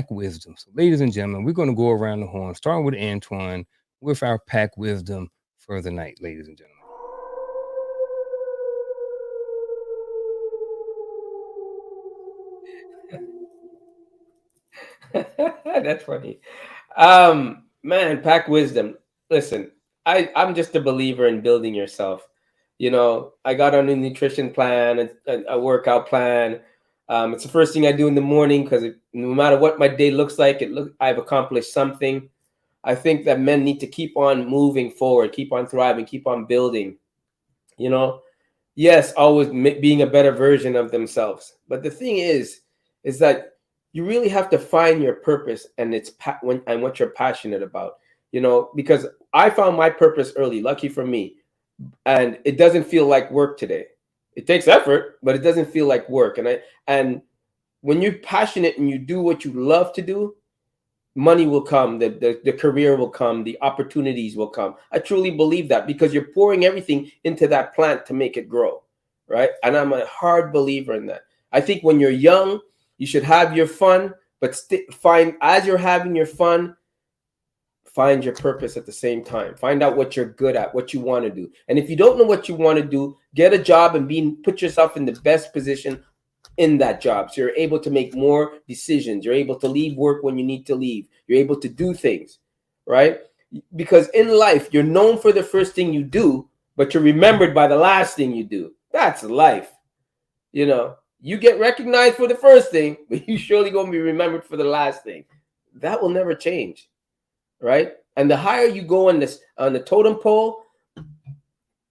Wisdom. So, ladies and gentlemen, we're going to go around the horn, starting with Antoine with our Pack Wisdom for the night, ladies and gentlemen. That's funny. Man, pack wisdom. Listen, I'm just a believer in building yourself. I got on a nutrition plan, a workout plan. It's the first thing I do in the morning because no matter what my day looks like, I've accomplished something. I think that men need to keep on moving forward, keep on thriving, keep on building. Yes, always being a better version of themselves. But the thing is that you really have to find your purpose and and what you're passionate about. Because I found my purpose early, lucky for me, and it doesn't feel like work today. It takes effort, but it doesn't feel like work. And when you're passionate and you do what you love to do, money will come, the career will come, the opportunities will come. I truly believe that, because you're pouring everything into that plant to make it grow, right? And I'm a hard believer in that. I think when you're young, you should have your fun, but find, as you're having your fun, find your purpose at the same time. Find out what you're good at, what you want to do. And if you don't know what you want to do, get a job and put yourself in the best position in that job, so you're able to make more decisions. You're able to leave work when you need to leave. You're able to do things, right? Because in life, you're known for the first thing you do, but you're remembered by the last thing you do. That's life. You know, you get recognized for the first thing, but you surely going to be remembered for the last thing. That will never change, right? And the higher you go on the totem pole,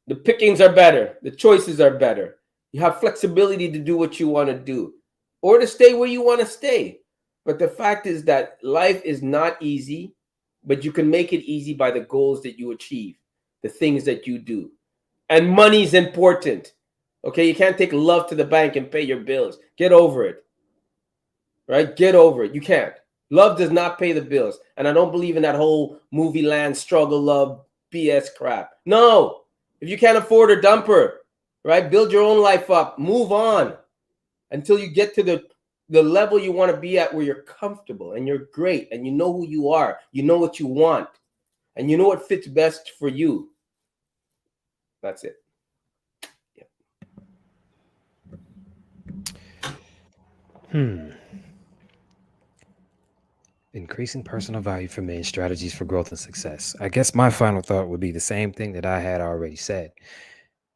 the pickings are better, the choices are better. You have flexibility to do what you want to do, or to stay where you want to stay. But the fact is that life is not easy, but you can make it easy by the goals that you achieve, the things that you do. And money's important. Okay, you can't take love to the bank and pay your bills. Get over it. Right? Get over it. You can't. Love does not pay the bills. And I don't believe in that whole movie land struggle love BS crap. No. If you can't afford a dumper, right? Build your own life up. Move on until you get to the level you want to be at, where you're comfortable and you're great and you know who you are. You know what you want and you know what fits best for you. That's it. Increasing personal value for men, strategies for growth and success. I guess my final thought would be the same thing that I had already said.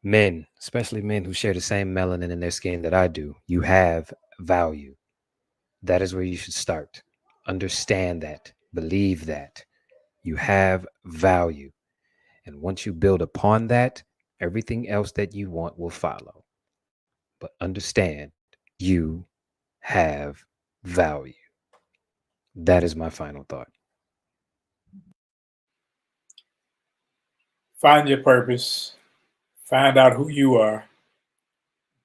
Men, especially men who share the same melanin in their skin that I do, you have value. That is where you should start. Understand that. Believe that. You have value. And once you build upon that, everything else that you want will follow. But understand, you have value. That is my final thought. Find your purpose. Find out who you are.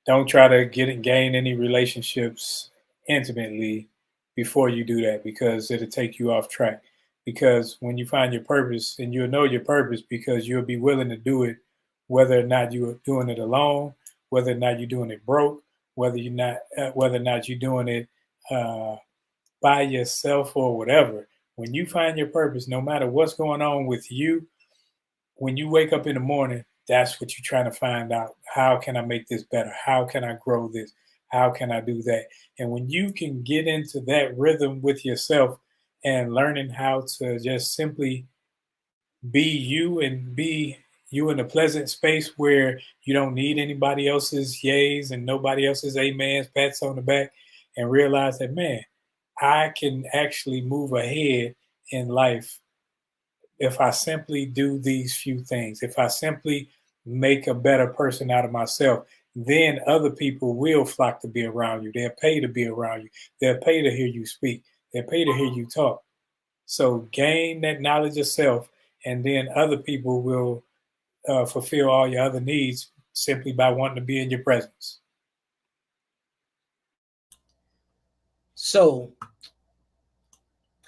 Don't try to gain any relationships intimately before you do that, because it'll take you off track. Because when you find your purpose, and you'll know your purpose, because you'll be willing to do it, whether or not you're doing it alone, whether or not you're doing it broke, whether or not you're doing it by yourself or whatever. When you find your purpose, no matter what's going on with you, when you wake up in the morning, that's what you're trying to find out. How can I make this better? How can I grow this? How can I do that? And when you can get into that rhythm with yourself and learning how to just simply be you, and be you in a pleasant space where you don't need anybody else's yays and nobody else's amens, pats on the back, and realize that, man, I can actually move ahead in life if I simply do these few things, if I simply make a better person out of myself, then other people will flock to be around you. They'll pay to be around you. They'll pay to hear you speak. They'll pay to hear you talk. So gain that knowledge of self, and then other people will fulfill all your other needs simply by wanting to be in your presence. So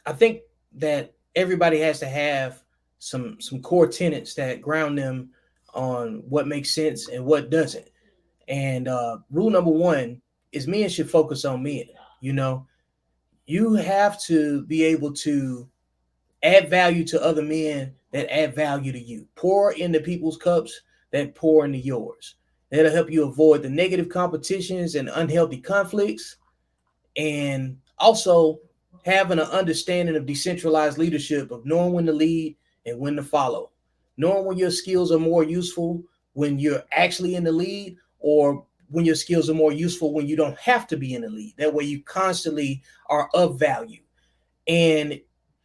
I think that everybody has to have some core tenets that ground them on what makes sense and what doesn't. And rule number one is men should focus on men. You know, you have to be able to add value to other men that add value to you. Pour into people's cups that pour into yours. That'll help you avoid the negative competitions and unhealthy conflicts, and also having an understanding of decentralized leadership, of knowing when to lead and when to follow, knowing when your skills are more useful when you're actually in the lead, or when your skills are more useful when you don't have to be in the lead. That way you constantly are of value. And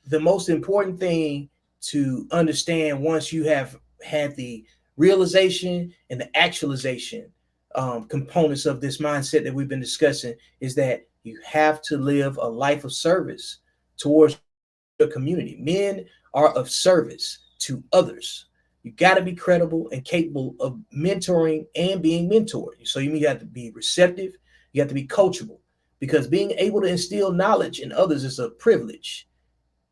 the most important thing to understand, once you have had the realization and the actualization components of this mindset that we've been discussing, is that you have to live a life of service towards your community. Men are of service to others. You got to be credible and capable of mentoring and being mentored. So you have to be receptive. You have to be coachable, because being able to instill knowledge in others is a privilege.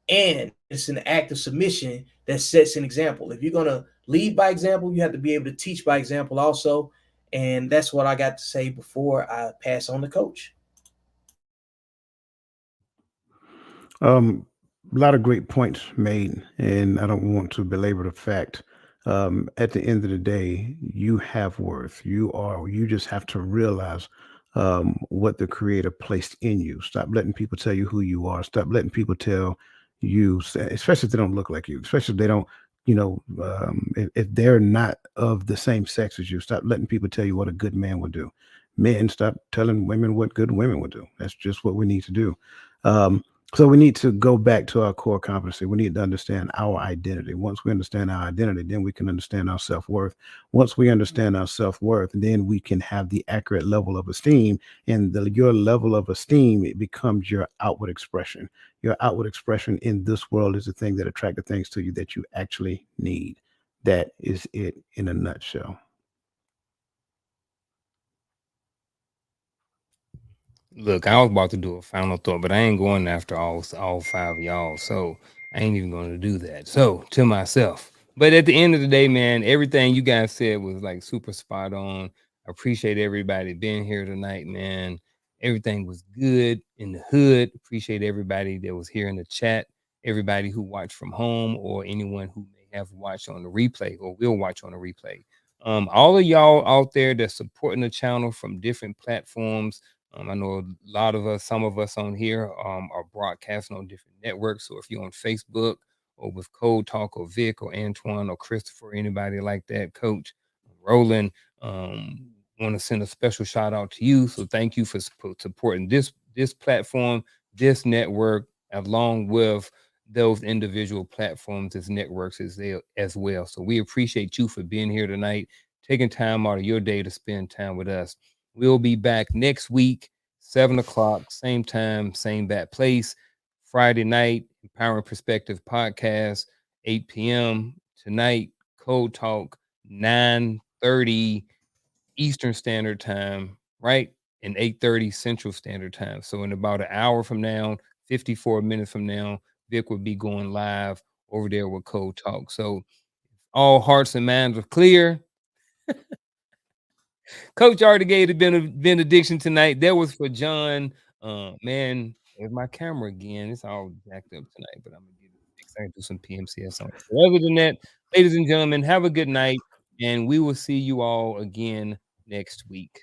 and it's an act of submission that sets an example. If you're going to lead by example, you have to be able to teach by example also. And that's what I got to say before I pass on to coach. A lot of great points made, and I don't want to belabor the fact. At the end of the day, you have worth. You just have to realize what the Creator placed in you. Stop letting people tell you who you are. Stop letting people tell you, especially if they don't look like you, especially if they don't, if they're not of the same sex as you. Stop letting people tell you what a good man would do. Men, stop telling women what good women would do. That's just what we need to do. Um, so we need to go back to our core competency. We need to understand our identity. Once we understand our identity, then we can understand our self-worth. Once we understand our self-worth, then we can have the accurate level of esteem. And your level of esteem, it becomes your outward expression. Your outward expression in this world is the thing that attract the things to you that you actually need. That is it in a nutshell. Look, I was about to do a final thought, but I ain't going after all five of y'all. So I ain't even going to do that. So to myself. But at the end of the day, man, everything you guys said was like super spot on. I appreciate everybody being here tonight, man. Everything was good in the hood. Appreciate everybody that was here in the chat, everybody who watched from home, or anyone who may have watched on the replay or will watch on the replay. All of y'all out there that's supporting the channel from different platforms. I know a lot of us, some of us on here are broadcasting on different networks. So if you're on Facebook or with Code Talk or Vic or Antoine or Christopher, anybody like that, Coach Roland, want to send a special shout out to you. So thank you for supporting this platform, this network, along with those individual platforms as networks as well. So we appreciate you for being here tonight, taking time out of your day to spend time with us. We'll be back next week, 7 o'clock, same time, same bat place. Friday night, Empowering Perspective podcast, 8 p.m. Tonight, Code Talk, 9:30 Eastern Standard Time, right? And 8:30 Central Standard Time. So in about an hour from now, 54 minutes from now, Vic will be going live over there with Code Talk. So all hearts and minds are clear. Coach already gave the benediction tonight. That was for John. Man, there's my camera again. It's all jacked up tonight, but I'm gonna get it fixed. I can do some PMCS on it. So other than that, ladies and gentlemen, have a good night, and we will see you all again next week.